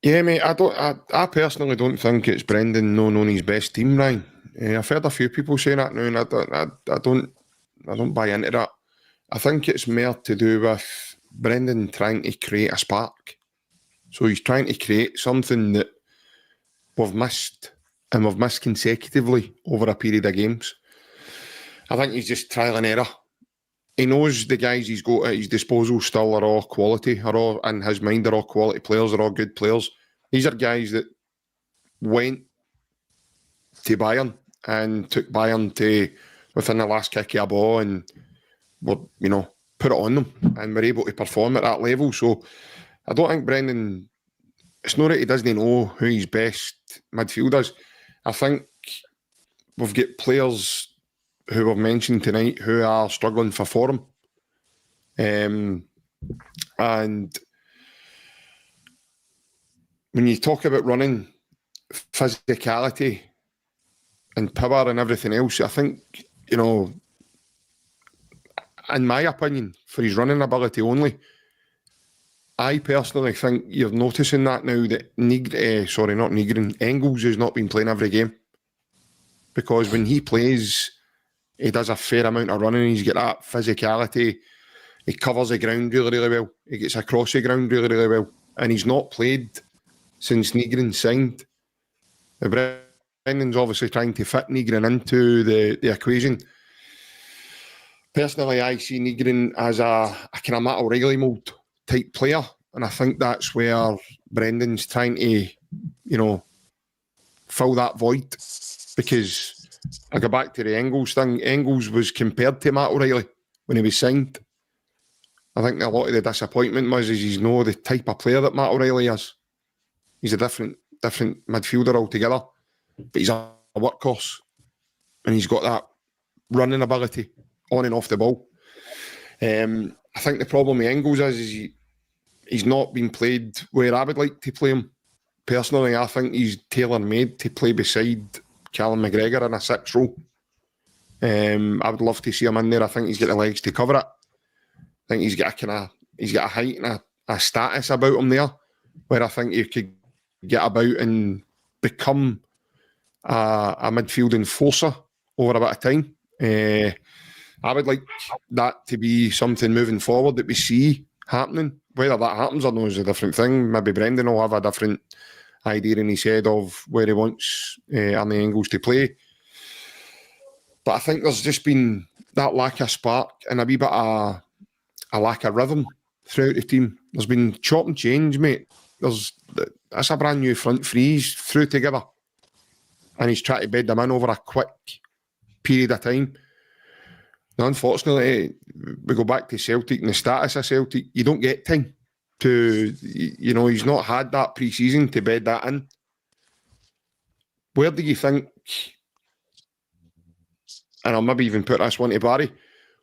Speaker 4: Yeah, mate, I personally don't think it's Brendan not knowing his best team, Ryan. I've heard a few people saying that now, and I don't buy into that. I think it's more to do with Brendan trying to create a spark. So he's trying to create something that we've missed, and we've missed consecutively over a period of games. I think he's just trial and error. He knows the guys he's got at his disposal still are all quality, are all, in his mind, are all quality players, are all good players. These are guys that went to Bayern and took Bayern to within the last kick of a ball and were, put it on them and were able to perform at that level. So I don't think Brendan, it's not that he doesn't know who his best midfield is. I think we've got players who we've mentioned tonight who are struggling for form. And when you talk about running, physicality and power and everything else, I think, in my opinion, for his running ability only, I personally think you're noticing that now that Engels has not been playing every game. Because when he plays, he does a fair amount of running. He's got that physicality. He covers the ground really, really well. He gets across the ground really, really well. And he's not played since Negrin signed. Brendan's obviously trying to fit Negrin into the equation. Personally, I see Negrin as a kind of Matt O'Reilly mould type player. And I think that's where Brendan's trying to, fill that void. Because I go back to the Engels thing. Engels was compared to Matt O'Reilly when he was signed. I think a lot of the disappointment was he's not the type of player that Matt O'Reilly is. He's a different midfielder altogether. But he's a workhorse. And he's got that running ability on and off the ball. I think the problem with Engels is he's not been played where I would like to play him. Personally, I think he's tailor-made to play beside Callum McGregor in a 6 role. I would love to see him in there. I think he's got the legs to cover it. I think he's got a height and a status about him there, where I think he could get about and become a midfield enforcer over a bit of time. I would like that to be something moving forward that we see happening. Whether that happens or not is a different thing. Maybe Brendan will have a different idea in his head of where he wants Arnie Engels to play. But I think there's just been that lack of spark and a wee bit of a lack of rhythm throughout the team. There's been chop and change, mate. That's a brand new front three he's threw together. And he's trying to bed them in over a quick period of time. Now, unfortunately, we go back to Celtic and the status of Celtic. You don't get time to, he's not had that pre-season to bed that in. Where do you think, and I'll maybe even put this one to Barry,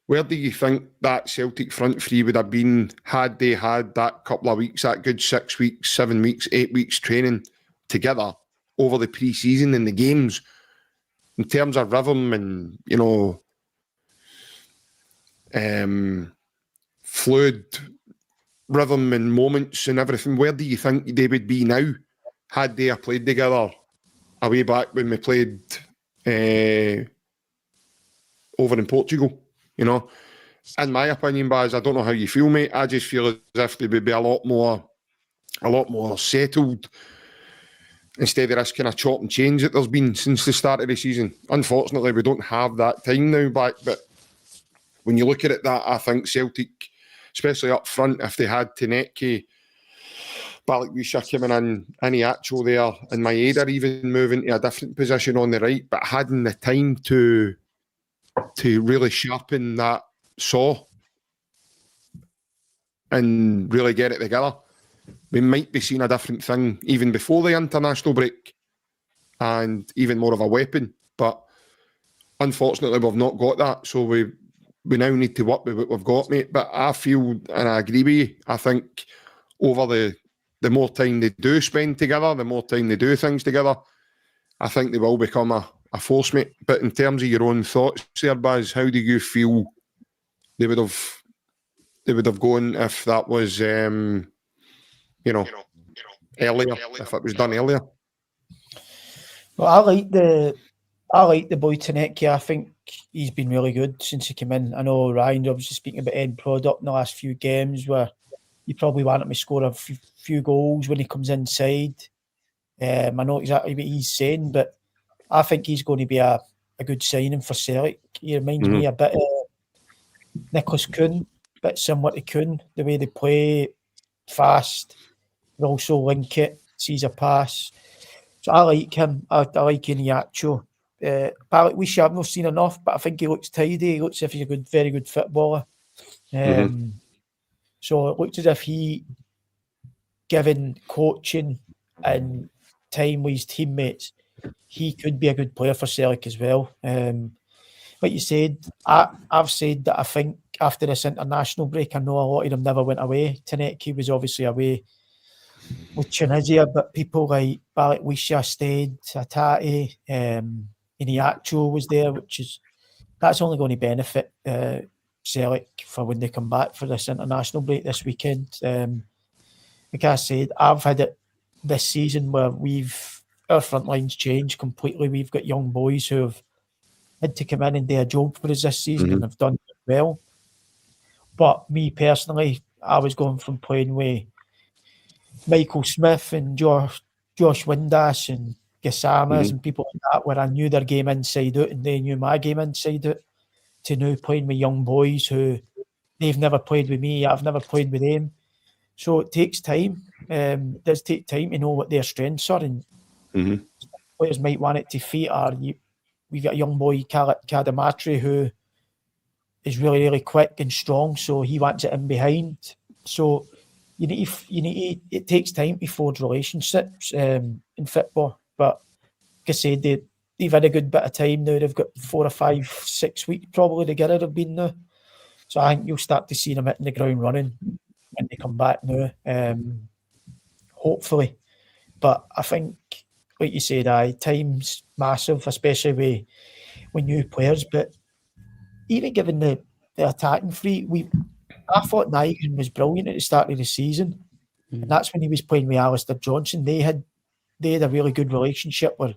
Speaker 4: where do you think that Celtic front three would have been had they had that couple of weeks, that good 6 weeks, 7 weeks, 8 weeks training together over the pre-season and the games in terms of rhythm and, fluid rhythm and moments and everything? Where do you think they would be now had they played together a way back when we played over in Portugal? In my opinion, Baz, I don't know how you feel, mate. I just feel as if they would be a lot more settled instead of this kind of chop and change that there's been since the start of the season. Unfortunately, we don't have that time now back, but when you look at it, that I think Celtic, especially up front, if they had Tenetke, Balikwisha coming in, Iniacho there, and Maeda even moving to a different position on the right, but having the time to really sharpen that saw and really get it together, we might be seeing a different thing even before the international break and even more of a weapon. But unfortunately, we've not got that. So we now need to work with what we've got, mate. But I feel, and I agree with you, I think over the more time they do spend together, the more time they do things together, I think they will become a force, mate. But in terms of your own thoughts there, Baz, how do you feel they would have gone if that was, earlier, if it was done earlier?
Speaker 3: Well, I like the boy Tenetke. I think he's been really good since he came in. I know Ryan obviously speaking about end product in the last few games where you probably want him to score a few goals when he comes inside. I know exactly what he's saying, but I think he's going to be a good signing for Celtic. He reminds me a bit of Nicholas Kuhn, a bit similar to Kuhn, the way they play, fast, but also link it, sees a pass. So I like him. I like Iniacho. Balikwisha, I've not seen enough, but I think he looks tidy. He looks as if he's a very good footballer. So it looks as if he, given coaching and time with his teammates, he could be a good player for Celtic as well. Like you said, I've said that I think after this international break, I know a lot of them never went away. Tenetke was obviously away with Tunisia, but people like Balikwisha stayed, Hatate, Iniacho was there, that's only going to benefit Celtic for when they come back for this international break this weekend. Like I said, I've had it this season where our front line's changed completely. We've got young boys who have had to come in and do a job for us this season and have done it well. But me personally, I was going from playing with Michael Smith and Josh Windass and Gasamas and people like that, where I knew their game inside out and they knew my game inside out, to now playing with young boys who they've never played with me, I've never played with them. So it takes time. It does take time to know what their strengths are, and players might want it to feet. We've got a young boy, Kadamatri, who is really, really quick and strong, so he wants it in behind. So it takes time to forge relationships in football. But like I said, they've had a good bit of time now. They've got 4 or 5, 6 weeks probably together have been now. So I think you'll start to see them hitting the ground running when they come back now, hopefully. But I think, like you said, time's massive, especially with new players. But even given the attacking three, I thought Nygren was brilliant at the start of the season. And that's when he was playing with Alistair Johnston. They had a really good relationship where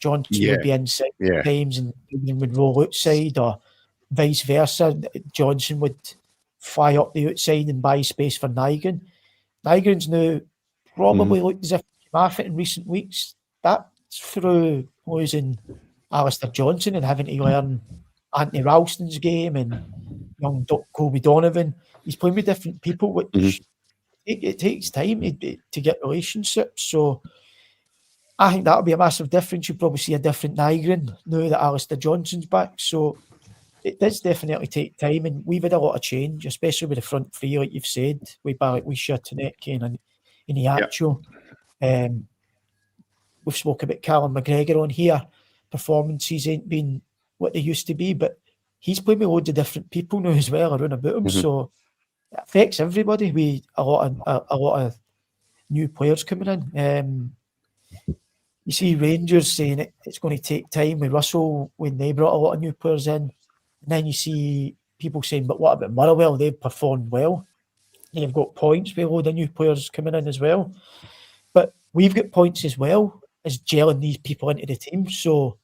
Speaker 3: Johnston would be inside times and Nygren would roll outside, or vice versa. Johnston would fly up the outside and buy space for Nygren. Nygren's now probably looked as if he came off it in recent weeks. That's through losing Alistair Johnson and having to learn Anthony Ralston's game and young Colby Donovan. He's playing with different people, which it takes time to get relationships. So I think that'll be a massive difference. You'll probably see a different Nygren now that Alistair Johnson's back. So it does definitely take time, and we've had a lot of change, especially with the front three, like you've said, with Wisha, Tanecki and Iniacho. We've spoken about Callum McGregor on here. Performances ain't been what they used to be, but he's playing with loads of different people now as well around about him. So it affects everybody with a lot of new players coming in. You see Rangers saying it's going to take time with Russell when they brought a lot of new players in. And then you see people saying, but what about Motherwell? They've performed well. They've got points with a load of new players coming in as well. But we've got points as well as gelling these people into the team. So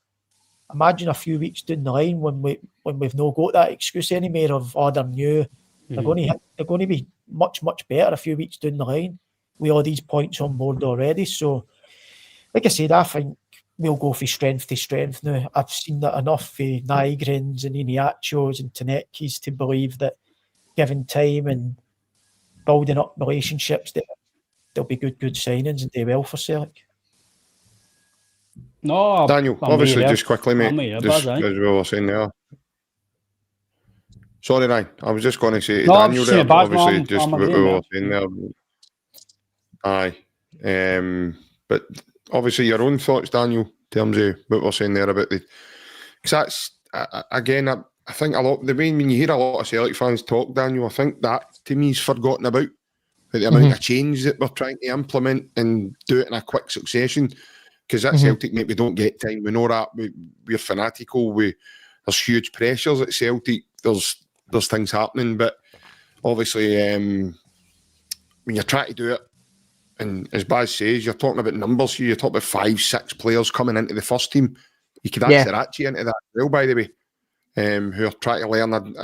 Speaker 3: imagine a few weeks down the line when we've not got that excuse anymore of they're new. They're going to be much better a few weeks down the line with all these points on board already. So, like I said, I think we'll go from strength to strength now. I've seen that enough for Nygrens and Iniachos and Taneckis to believe that given time and building up relationships, that there'll be good signings and do well for Celtic.
Speaker 2: No,
Speaker 4: Daniel, obviously, just quickly, mate, just as we were saying there. Sorry, Ryan, I was just going to say to Daniel there, obviously, just what we were saying there. Aye. But obviously, your own thoughts, Daniel, in terms of what we're saying there about the... Because that's, again, I think a lot... The way when you hear a lot of Celtic fans talk, Daniel, I think that, to me, is forgotten about. The amount of change that we're trying to implement and do it in a quick succession. Because at Celtic, mate, we don't get time. We know that. We're fanatical. There's huge pressures at Celtic. There's things happening. But obviously, when you're trying to do it, and as Baz says, you're talking about numbers here. You're talking about 5-6 players coming into the first team. You could actually into that as well, by the way, who are trying to learn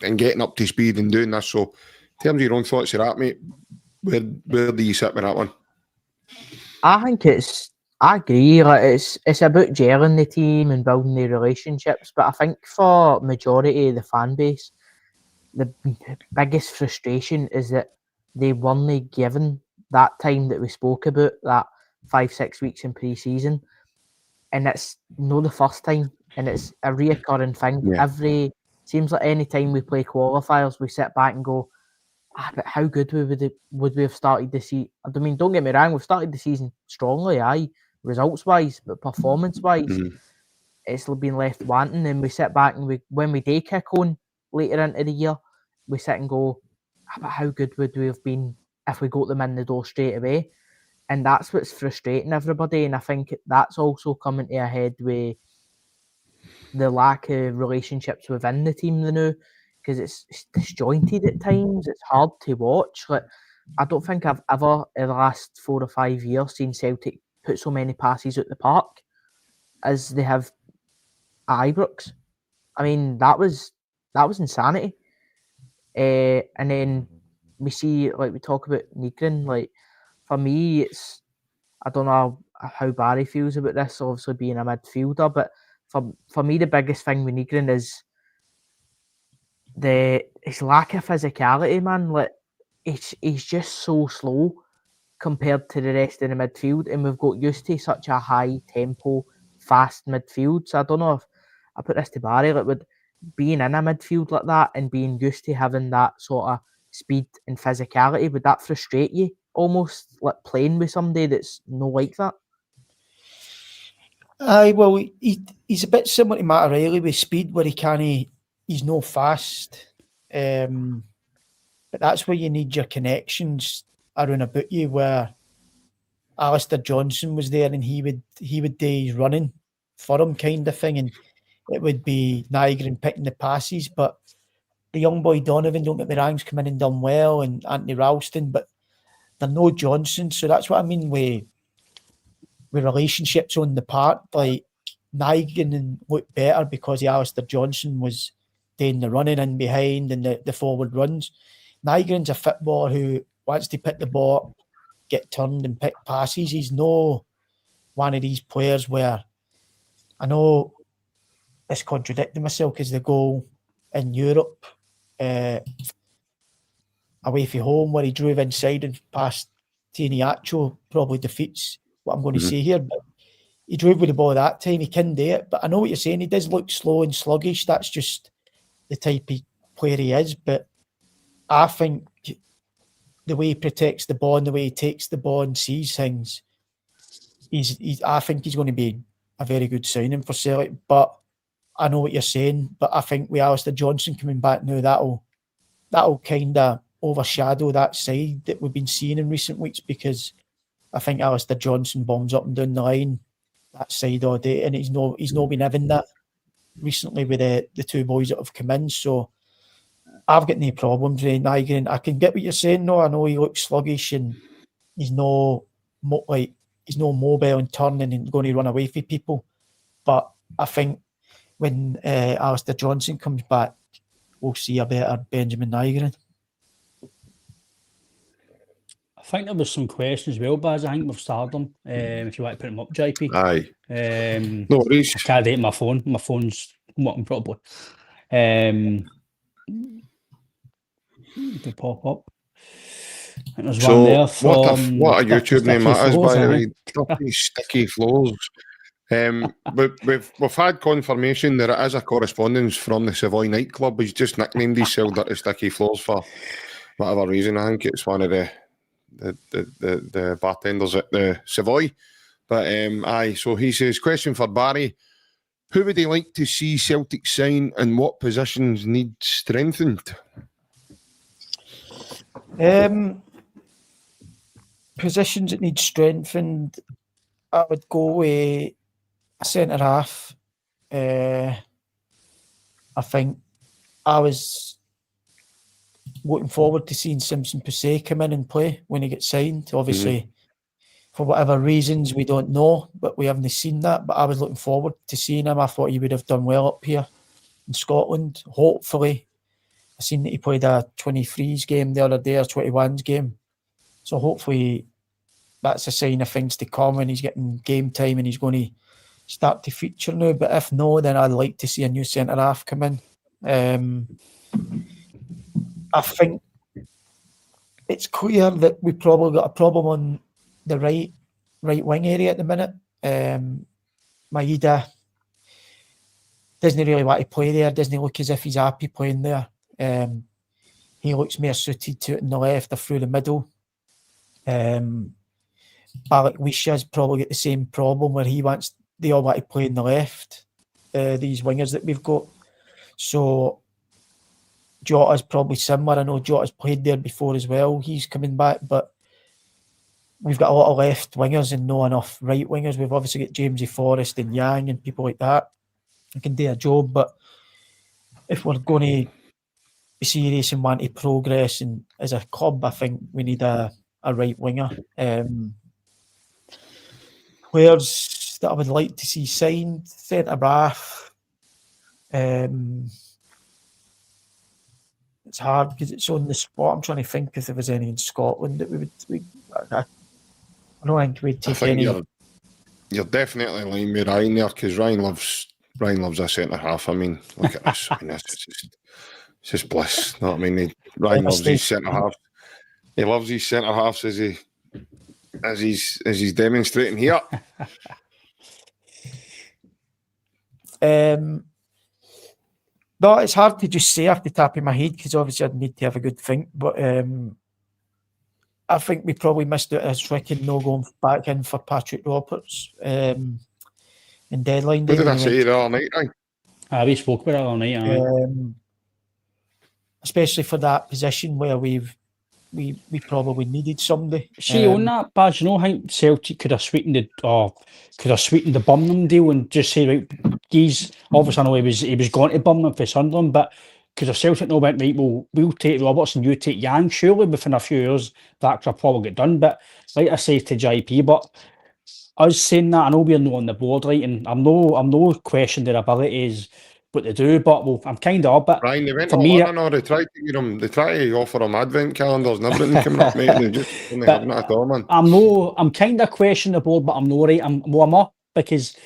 Speaker 4: and getting up to speed and doing this. So, in terms of your own thoughts of that, mate, where do you sit with that one?
Speaker 5: I think I agree. Like it's about gelling the team and building the relationships. But I think for majority of the fan base, the biggest frustration is that they weren't given that time that we spoke about, that 5-6 weeks in pre-season, and it's not the first time, and it's a reoccurring thing. Seems like any time we play qualifiers, we sit back and go, but how good would we have started the season? I mean, don't get me wrong, we've started the season strongly, results-wise, but performance-wise, it's been left wanting. And we sit back and when we do kick on later into the year, we sit and go, but how good would we have been if we got them in the door straight away? And that's what's frustrating everybody. And I think that's also coming to a head with the lack of relationships within the team now. Because it's disjointed at times. It's hard to watch. Like, I don't think I've ever, in the last 4 or 5 years, seen Celtic put so many passes at the park as they have at Ibrox. I mean, that was insanity. And then we see, like we talk about Nygren. Like, for me, it's, I don't know how Barry feels about this, obviously being a midfielder, but for me, the biggest thing with Nygren is his lack of physicality, man. Like he's just so slow compared to the rest of the midfield, and we've got used to such a high tempo, fast midfield. So I don't know if I put this to Barry, like with being in a midfield like that and being used to having that sort of speed and physicality, would that frustrate you almost, like playing with somebody that's not like that?
Speaker 3: Well, he's a bit similar to Matt O'Reilly with speed, where he's no fast, but that's where you need your connections around about you. Where Alistair Johnson was there, and he would do his running for him, kind of thing, and it would be Nygren picking the passes. But the young boy Donovan, don't get me wrong, come in and done well, and Anthony Ralston, but they're no Johnson. So that's what I mean with relationships on the park. Like Nygren looked better because Alistair Johnson was doing the running in behind and the forward runs. Nygren's a footballer who wants to pick the ball, get turned and pick passes. He's no one of these players where I know it's contradicting myself because the goal in Europe, away from home, where he drove inside and past Tiniaccio, probably defeats what I'm going to say here. But he drove with the ball that time. He can do it. But I know what you're saying. He does look slow and sluggish. That's just the type of player he is. But I think the way he protects the ball and the way he takes the ball and sees things, I think he's going to be a very good signing for Celtic. But I know what you're saying. But I think with Alistair Johnston coming back now, that'll kind of overshadow that side that we've been seeing in recent weeks, because I think Alistair Johnston bombs up and down the line that side all day, and he's not been having that recently with the two boys that have come in. So I've got no problems with Nygren. I can get what you're saying. No, I know he looks sluggish and he's no mobile and turning and going to run away from people. But I think when Alistair Johnston comes back, we'll see a better Benjamin Nygren.
Speaker 2: I think there was some questions as well, Baz. I think we've started them. If you want to put them up, JP.
Speaker 4: Aye. No worries.
Speaker 2: I can't date my phone. My phone's working properly. They pop up. I think there's one there from...
Speaker 4: What a YouTube name that is, by the way. Sticky Flows. We've had confirmation that it is a correspondence from the Savoy nightclub. He's just nicknamed himself Dirty Sticky Flows for whatever reason. I think it's one of the bartenders at the Savoy. But aye, so he says, question for Barry: who would he like to see Celtic sign and what positions need strengthened?
Speaker 3: Positions that need strengthened, I would go with a centre half. I think I was looking forward to seeing Simpson Pusey come in and play when he gets signed. Obviously, for whatever reasons, we don't know, but we haven't seen that. But I was looking forward to seeing him. I thought he would have done well up here in Scotland, hopefully. I seen that he played a 23s game the other day, or 21s game. So hopefully that's a sign of things to come, and he's getting game time and he's going to start to feature now. But if no, then I'd like to see a new centre-half come in. I think it's clear that we probably got a problem on the right wing area at the minute. Maeda doesn't really want to play there, doesn't look as if he's happy playing there. He looks more suited to it in the left or through the middle. Balak Wisha's probably got the same problem where they all want to play in the left, these wingers that we've got. So Jota's probably similar. I know Jota's played there before as well. He's coming back, but we've got a lot of left wingers and not enough right wingers. We've obviously got Jamesy Forrest and Yang and people like that who can do a job. But if we're going to be serious and want to progress and as a club, I think we need a right winger. Players that I would like to see signed, centre-half. It's hard because it's on the spot. I'm trying to think if there was any in Scotland that I don't think we'd take any.
Speaker 4: You're definitely lying with Ryan there, because Ryan loves a centre half. I mean, look at this. I mean, it's just bliss. You know what I mean? Ryan loves his centre half. He loves his centre halves as he's demonstrating here.
Speaker 3: No, it's hard to just say off the top of my head because obviously I'd need to have a good think. But I think we probably missed out as Rickon no going back in for Patrick Roberts in deadline day.
Speaker 4: What did I say the other night, right?
Speaker 2: We spoke about it all night.
Speaker 3: Especially for that position where we probably needed somebody.
Speaker 2: See, on that, Baz, you know, I think Celtic could have sweetened the Birmingham deal and just say, right, he's obviously, I know he was going to Birmingham for Sunderland, but could have Celtic no went, right, we'll take Roberts and you take Yang, surely within a few years that could have probably get done. But like I say to JP, but us saying that, I know we're not on the board, right, and I'm no question their abilities what to do, but I'm kind of but
Speaker 4: Ryan, they went for me. They tried to get him. They tried to offer him advent calendars and everything coming up, mate. And they just haven't at all, man.
Speaker 2: I'm kind of questioning the board, but I'm not right. I'm up because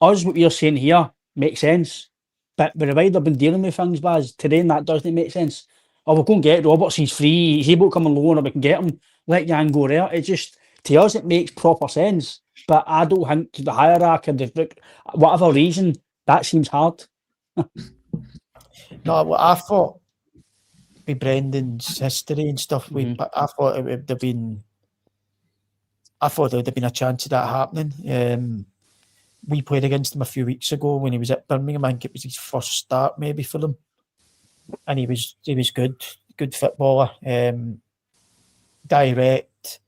Speaker 2: us, what you're saying here makes sense. But with the way they've been dealing with things, Baz, today that doesn't make sense. Oh, we'll go and get Roberts, he's free, he's able to come on loan, or we can get him, let Jan go there. It just, to us, it makes proper sense. But I don't think to the hierarchy, whatever reason, that seems hard.
Speaker 3: No, well, I thought with Brendan's history and stuff, I thought it would have been. I thought there would have been a chance of that happening. We played against him a few weeks ago when he was at Birmingham. I think it was his first start maybe for them, and he was good footballer, direct,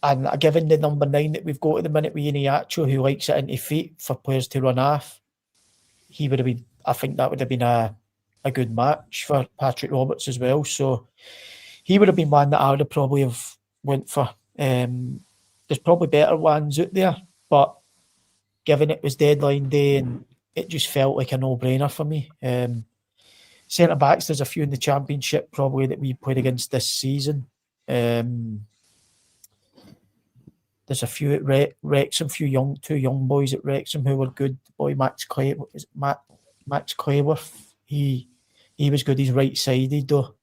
Speaker 3: and given the number 9 that we've got at the minute with INSGHTS, who likes it into feet for players to run off, he would have been. I think that would have been a good match for Patrick Roberts as well. So he would have been one that I would have probably have went for. There's probably better ones out there, but given it was deadline day and it just felt like a no-brainer for me. Centre backs, there's a few in the Championship probably that we played against this season. There's a few at Wrexham, two young boys at Wrexham who were good. Boy Max Clayworth, he was good. He's right-sided though.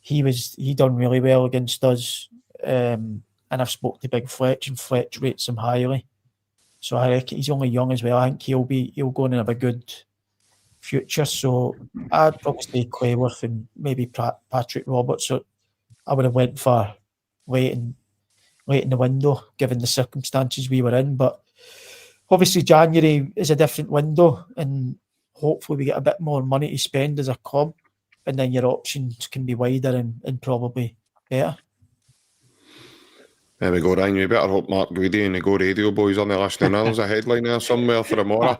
Speaker 3: He done really well against us. And I've spoke to Big Fletch, and Fletch rates him highly. So I reckon he's only young as well. I think he'll go and have a good future. So I'd probably say Clayworth and maybe Patrick Roberts. So I would have went for late in the window, given the circumstances we were in. But obviously January is a different window, and hopefully we get a bit more money to spend as a club, and then your options can be wider and probably better.
Speaker 4: There we go, Ryan. You better hope Mark Guidi and the Go Radio boys on the listening. There's a headline there somewhere for tomorrow.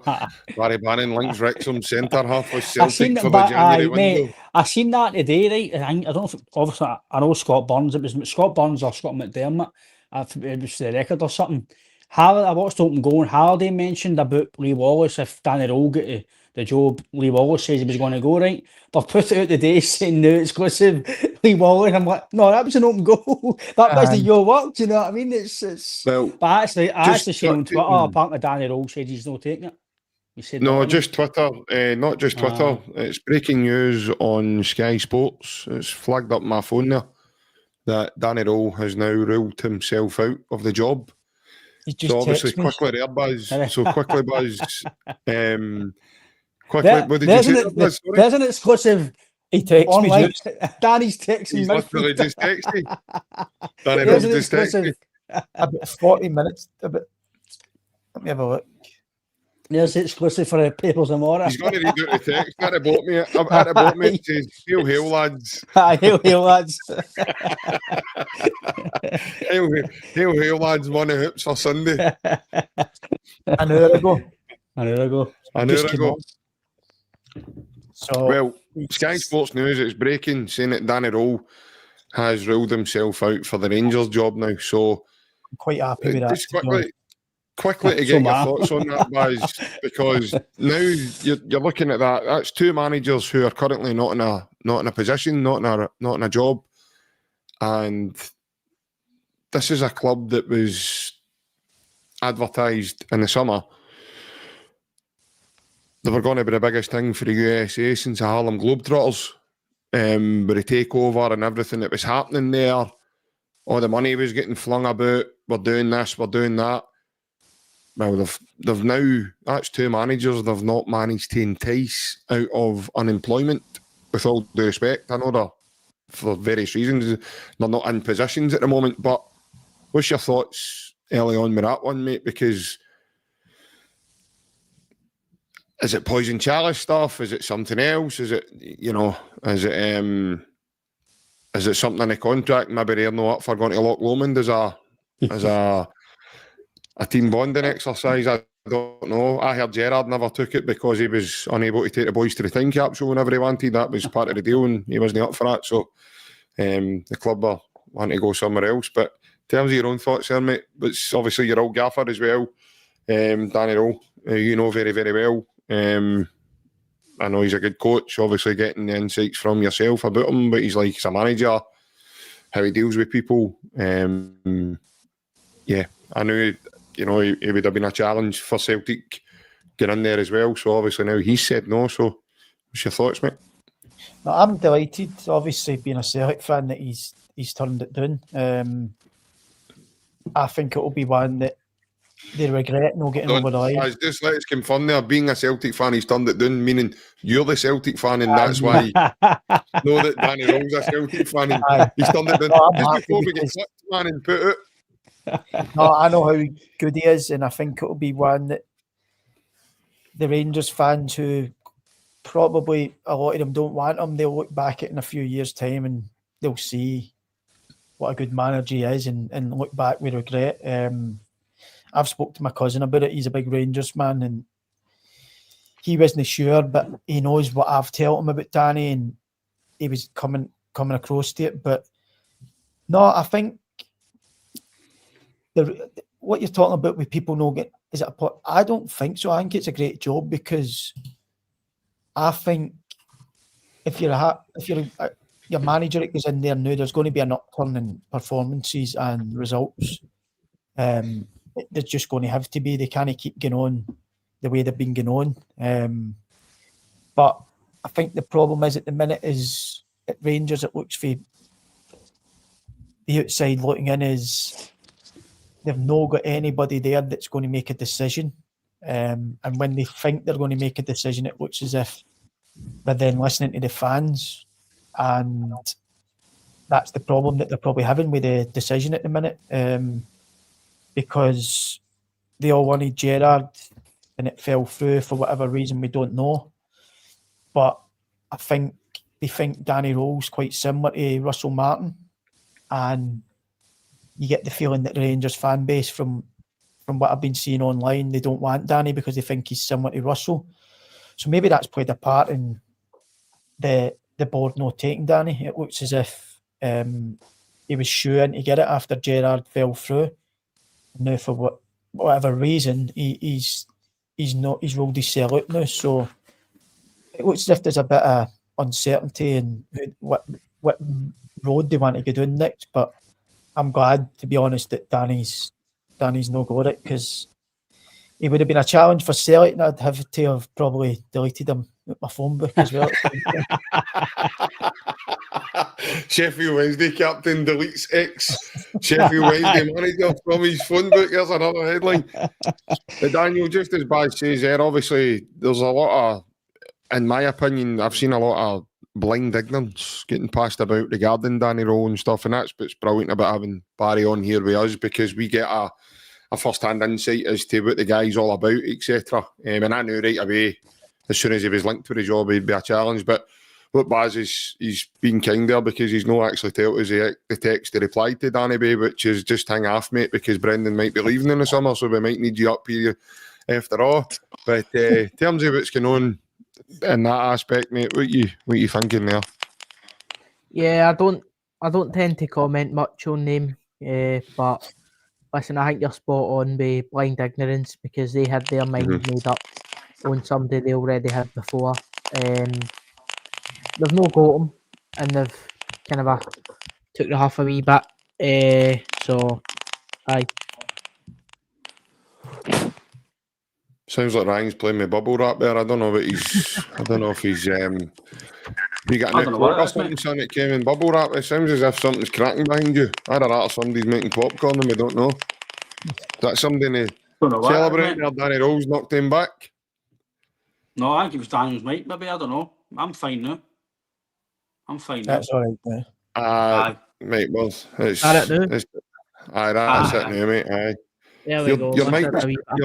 Speaker 4: Barry Bannan links Wrexham centre half with Celtic for the January window.
Speaker 2: Mate, I seen that today, right? I don't know if, obviously, I know Scott Burns. It was Scott Burns or Scott McDermott. It was the record or something. I watched Open Goal, and Halliday mentioned about Lee Wallace. If Danny Rowe got the job, Lee Wallace says he was going to go, right? They've put it out today saying no exclusive Lee Wallace. I'm like, no, that was an open goal. That wasn't your work. Do you know what I mean? It's well, but I actually seen on Twitter, apparently Danny Rowe said he's not taking it. He said
Speaker 4: no, just Twitter, not just Twitter. It's breaking news on Sky Sports. It's flagged up my phone there that Danny Rowe has now ruled himself out of the job. So obviously, quickly there, Buzz. So quickly, Buzz. Quickly, what did you say?
Speaker 2: There's an exclusive.
Speaker 3: He texts me.
Speaker 2: Danny's texting me.
Speaker 4: He's literally just texting. Danny Rowe just texted.
Speaker 3: About 40 minutes. Let me have a look.
Speaker 2: There's the exclusive for the Papers and Mora.
Speaker 4: He's going to read out the text. At the bottom it says, hail lads.
Speaker 2: Hail lads.
Speaker 4: hail lads, one of hoops for Sunday.
Speaker 3: An hour ago. So,
Speaker 4: well, Sky Sports News, it's breaking, saying that Danny Rowe has ruled himself out for the Rangers job now. So
Speaker 3: I'm quite happy with that.
Speaker 4: Just quickly to get your thoughts on that, Baz, because now you're looking at that. That's two managers who are currently not in a position, not in a job, and this is a club that was advertised in the summer. They were going to be the biggest thing for the USA since the Harlem Globetrotters, with the takeover and everything that was happening there. All the money was getting flung about. We're doing this, we're doing that. Well, they've now, that's two managers they've not managed to entice out of unemployment, with all due respect. I know they're, for various reasons, they're not in positions at the moment, but what's your thoughts early on with that one, mate? Because is it poison chalice stuff? Is it something else? Is it, is it something in the contract? Maybe they're not up for going to Loch Lomond as a team bonding exercise. I don't know. I heard Gerrard never took it because he was unable to take the boys to the time capsule whenever he wanted. That was part of the deal, and he wasn't up for that. So the club are wanting to go somewhere else. But in terms of your own thoughts there, mate, it's obviously your old gaffer as well, Danny Rowe, you know very, very well. I know he's a good coach, obviously getting the insights from yourself about him, but he's a manager, how he deals with people. Yeah, I know you know, he would have been a challenge for Celtic getting in there as well. So obviously now he's said no. So what's your thoughts, mate?
Speaker 3: No, I'm delighted, obviously, being a Celtic fan, that he's turned it down. I think it'll be one that they regret not getting over the line.
Speaker 4: Just let's confirm there, being a Celtic fan, he's turned it down, meaning you're the Celtic fan, and that's why know that Danny Rose a Celtic fan, and he's turned it down. Just before we get flipped, man, and put it.
Speaker 3: No, I know how good he is, and I think it'll be one that the Rangers fans, who probably a lot of them don't want him, they'll look back at it in a few years' time and they'll see what a good manager he is, and look back with regret. I've spoke to my cousin about it. He's a big Rangers man, and he wasn't sure, but he knows what I've told him about Danny, and he was coming across to it. But no, I think what you're talking about with people not getting, is it I don't think so. I think it's a great job, because I think if you're your manager that goes in there now, there's going to be an upturn in performances and results. They're just going to have to be. They can't keep going on the way they've been going on. But I think the problem is, at the minute, is at Rangers, it looks for the outside looking in, is they've not got anybody there that's going to make a decision. And when they think they're going to make a decision, it looks as if they're then listening to the fans. And that's the problem that they're probably having with the decision at the minute. Because they all wanted Gerrard and it fell through for whatever reason, we don't know. But I think they think Danny Rowe's quite similar to Russell Martin. And you get the feeling that the Rangers fan base, from what I've been seeing online, they don't want Danny because they think he's similar to Russell. So maybe that's played a part in the board not taking Danny. It looks as if he was sure to get it after Gerrard fell through. Now, for whatever reason, he's rolled his cell out now. So it looks as if there's a bit of uncertainty in what road they want to go down next. But I'm glad, to be honest, that Danny's not got it, because he would have been a challenge for Celtic, and I'd have to have probably deleted him with my phone book as well.
Speaker 4: Sheffield Wednesday captain deletes ex Sheffield Wednesday manager from his phone book. There's another headline. But Daniel, just as Baz says there, obviously there's a lot of, in my opinion, I've seen a lot of blind ignorance getting passed about regarding Danny Rowe and stuff, and that's what's brilliant about having Barry on here with us, because we get a first-hand insight as to what the guy's all about, etc. And I knew right away, as soon as he was linked with the job, he'd be a challenge. But what Baz is, he's been kind there, because he's not actually told us the text to reply to Danny Bay, which is just hang off, mate, because Brendan might be leaving in the summer, so we might need you up here after all. But in terms of what's going on in that aspect, mate, what you thinking there?
Speaker 5: Yeah, I don't tend to comment much on them, but listen, I think you're spot on with blind ignorance, because they had their mind made up on somebody they already had before. They've no got him, and they've kind of took the half a wee bit. So, aye.
Speaker 4: Sounds like Ryan's playing with bubble wrap there. I don't know if he's you got a new clock or something, son, that came in bubble wrap. It sounds as if something's cracking behind you. Either that or somebody's making popcorn and we don't know. Is that something to celebrate there? Danny Rowe's knocked him back?
Speaker 2: No, I think it was Daniel's mic, maybe. I don't know. I'm fine now.
Speaker 3: That's all right, mate.
Speaker 4: Mate, well, it's...
Speaker 5: That's it
Speaker 4: now, mate. Aye.
Speaker 5: There we go.
Speaker 4: Your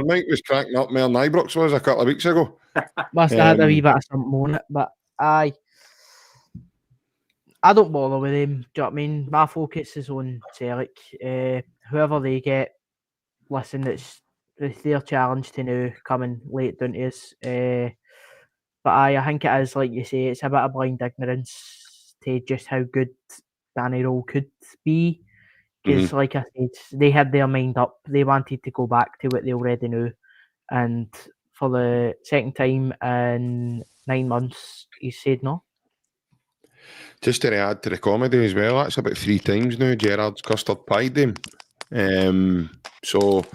Speaker 4: mic was cracking up more than Ibrox was a couple of weeks ago.
Speaker 5: Must have had a wee bit of something on it, but aye. I don't bother with him. Do you know what I mean? My focus is on Celtic. Whoever they get, listen, it's their challenge to now coming late down to us. But I think it is, like you say, it's a bit of blind ignorance to just how good Danny Rowe could be. Because, like I said, they had their mind up. They wanted to go back to what they already knew. And for the second time in 9 months, he said no.
Speaker 4: Just to add to the comedy as well, that's about 3 times now Gerrard's custard pied him. So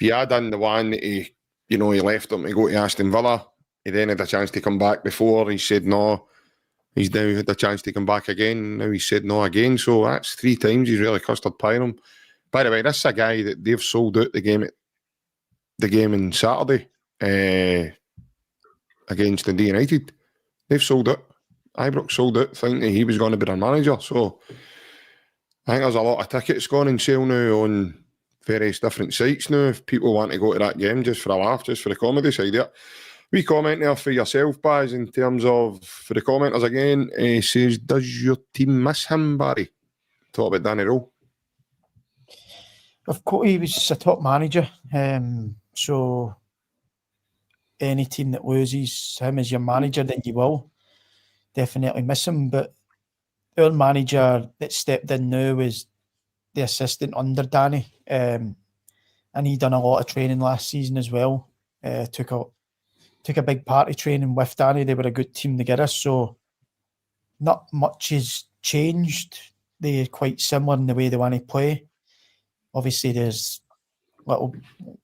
Speaker 4: you add in the one that he left him to go to Aston Villa, he then had a chance to come back before, he said no. He's now had a chance to come back again, now he said no again, so that's 3 times he's really custard pieing him. By the way, this is a guy that they've sold out the game on Saturday against Dundee United. They've sold it. Ibrox sold it, thinking that he was going to be their manager. So I think there's a lot of tickets going on sale now on various different sites now. If people want to go to that game just for a laugh, just for the comedy side of it. We comment there for yourself, Baz, in terms of, for the commenters again, says, does your team miss him, Barry? Talk about Danny Rowe.
Speaker 3: Of course, he was a top manager. So any team that loses him as your manager, then you will definitely miss him. But our manager that stepped in now is the assistant under Danny. And he done a lot of training last season as well. Took a big part of training with Danny. They were a good team together. So not much has changed. They're quite similar in the way they want to play. Obviously, there's little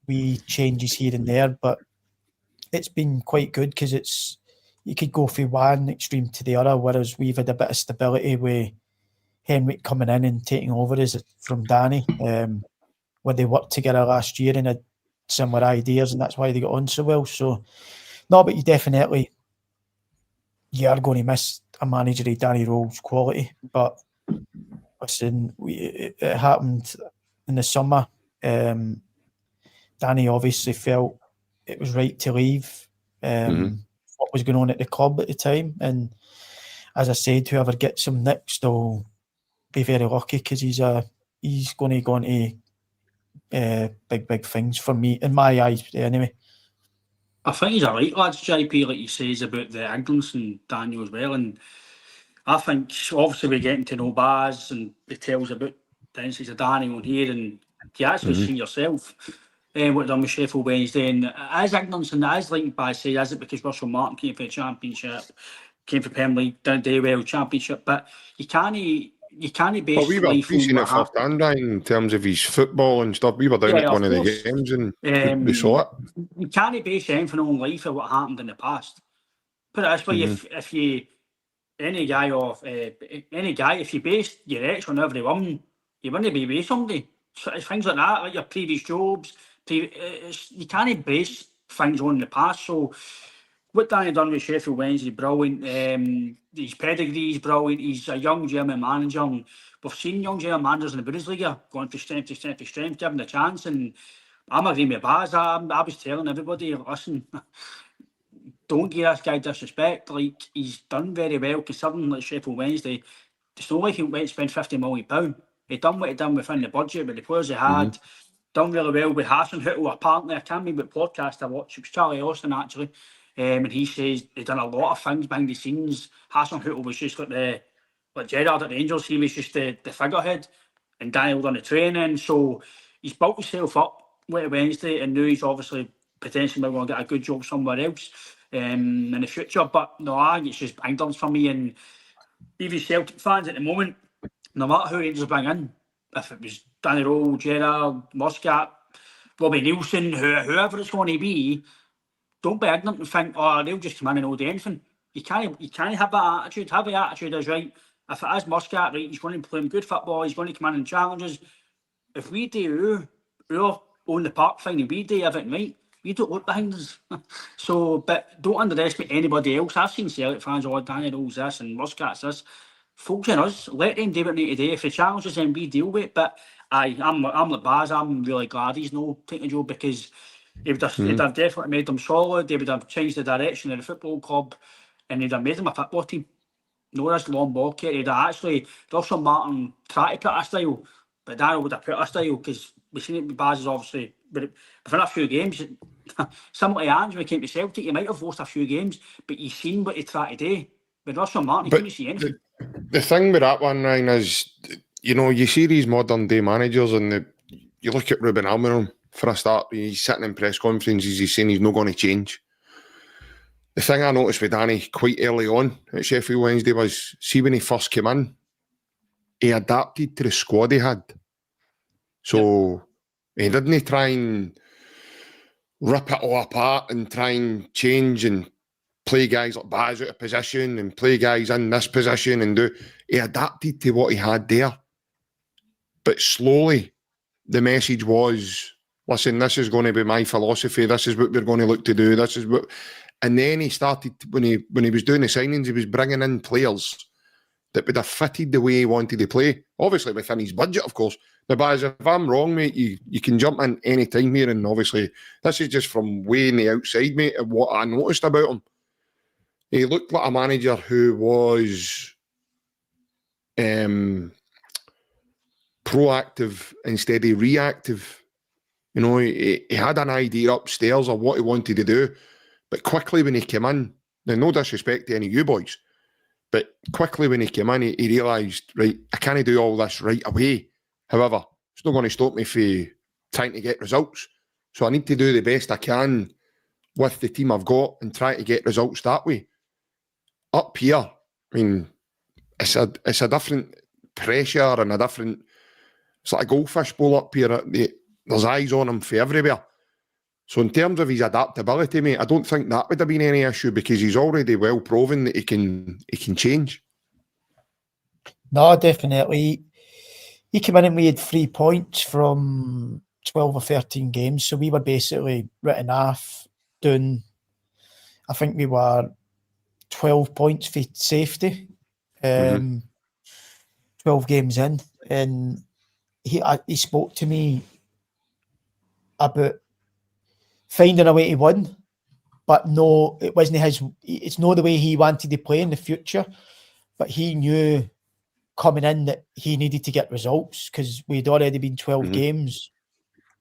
Speaker 3: wee changes here and there, but it's been quite good because you could go from one extreme to the other, whereas we've had a bit of stability with Henrik coming in and taking over from Danny, where they worked together last year and had similar ideas, and that's why they got on so well. So, no, but you are going to miss a manager of Danny Rowe's quality. But listen, it happened in the summer. Danny obviously felt it was right to leave. What was going on at the club at the time, and as I said, whoever gets him next will be very lucky because he's going to go into big things for me, in my eyes anyway.
Speaker 2: I think he's a right lads, JP, like you says about the ignorance and Daniel as well. And I think obviously we're getting to know Baz and he tells about the insights of Danny on here, and you actually see yourself what done with Sheffield Wednesday. And as ignorance, and as like Baz said, is it because Russell Martin came for the Championship, came for Premier League, didn't do well Championship, but you can't base
Speaker 4: well, we were
Speaker 2: life
Speaker 4: seen
Speaker 2: on
Speaker 4: it firsthand, in terms of his football and stuff. We were down at one of the games and we saw it.
Speaker 2: You can't base anything on life of what happened in the past. Put it this way, if you any guy, if you base your ex on every one, you wouldn't be with somebody. So things like that, like your previous jobs, you can't base things on the past. So what Danny done with Sheffield Wednesday, brilliant. His pedigree is brilliant. He's a young German manager. And we've seen young German managers in the Bundesliga going from strength to strength to strength, given the chance. And I'm agreeing with Baz. I was telling everybody, listen, don't give this guy disrespect. Like, he's done very well considering like Sheffield Wednesday. It's not like he went and spent £50 million. He done what he done within the budget, with the players he had. Done really well with Hasenhüttl. Apparently, I can't remember what podcast I watched. It was Charlie Austin, actually. And he says they've done a lot of things behind the scenes. Hasenhüttl was just like Gerrard at the Rangers. He was just the figurehead, and Daniel done the training. So he's built himself up with Wednesday, and now he's obviously potentially going to get a good job somewhere else in the future. But no, I think it's just ignorance for me. And even Celtic fans at the moment, no matter who Rangers bring in, if it was Danny Rowe, Gerrard, Muscat, Robbie Nielsen, whoever it's going to be, don't be ignorant and think, oh, they'll just come in and not do anything. You can't have that attitude. Have the attitude as right. If it is Muscat, right, he's going to play him good football. He's going to come in and challenge us. If we do our own the park thing and we do everything right, we don't look behind us. So, but don't underestimate anybody else. I've seen Celtic fans, oh, Danny Rowe's this and Muscat's this. Focus on us. Let them do what they need to do. If he challenges them, we deal with it. But I'm like Baz. I'm really glad he's not taking a job, because he would have definitely made them solid. They would have changed the direction of the football club, and they'd have made them a football team. No, this long ball kit. They'd have actually, Russell Martin tried to put a style, but Daniel would have put a style, because we've seen it with Baz, obviously. But within a few games, similar to Ange, when he came to Celtic, he might have lost a few games, but you've seen what he tried to do. With Russell Martin, you couldn't see anything.
Speaker 4: The thing with that one, Ryan, is, you see these modern day managers, and you look at Ruben Amorim, for a start, he's sitting in press conferences, he's saying he's not going to change. The thing I noticed with Danny quite early on at Sheffield Wednesday was, see, when he first came in, he adapted to the squad he had. So he didn't try and rip it all apart and try and change and play guys like Baz out of position and play guys in this position and do. He adapted to what he had there. But slowly, the message was, listen, this is going to be my philosophy. This is what we're going to look to do. This is what... And then he started, when he was doing the signings, he was bringing in players that would have fitted the way he wanted to play. Obviously, within his budget, of course. Now, Baz, if I'm wrong, mate, you can jump in any time here, and obviously, this is just from way in the outside, mate, of what I noticed about him. He looked like a manager who was proactive instead of reactive. You know, he had an idea upstairs of what he wanted to do, but quickly when he came in, now no disrespect to any of you boys, but quickly when he came in, he realised, right, I can't do all this right away. However, it's not going to stop me from trying to get results. So I need to do the best I can with the team I've got and try to get results that way. Up here, I mean, it's a different pressure and a different... It's like a goldfish bowl up here. There's eyes on him for everywhere. So in terms of his adaptability, mate, I don't think that would have been any issue because he's already well proven that he can change.
Speaker 3: No, definitely. He came in and we had 3 points from 12 or 13 games. So we were basically written off doing, I think we were 12 points for safety, 12 games in. And he spoke to me about finding a way to win, but no, it wasn't it's not the way he wanted to play in the future. But he knew coming in that he needed to get results because we'd already been 12 games.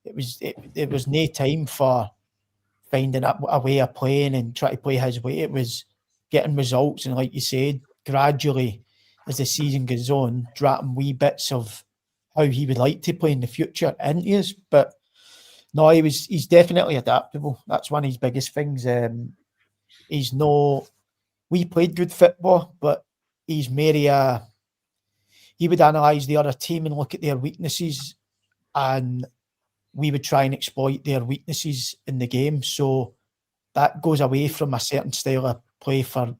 Speaker 3: It was no time for finding a way of playing and trying to play his way. It was getting results, and like you said, gradually as the season goes on, dropping wee bits of how he would like to play in the future into us. But no, he's definitely adaptable. That's one of his biggest things. We played good football, but he's merely he would analyse the other team and look at their weaknesses, and we would try and exploit their weaknesses in the game. So that goes away from a certain style of play for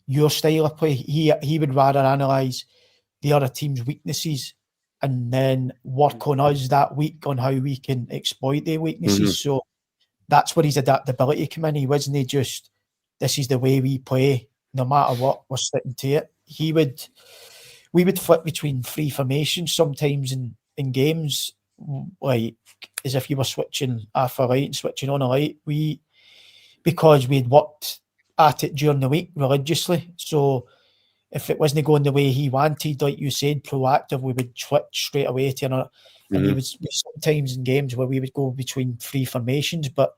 Speaker 3: your style of play. He would rather analyse the other team's weaknesses and then work on us that week on how we can exploit their weaknesses. So that's where his adaptability came in. He wasn't just, this is the way we play, no matter what, we're sticking to it. We would flip between three formations sometimes in games, like as if you were switching off a light and switching on a light. Because we'd worked at it during the week religiously. So if it wasn't going the way he wanted, like you said, proactive, we would switch straight away to another. And he was sometimes in games where we would go between three formations, but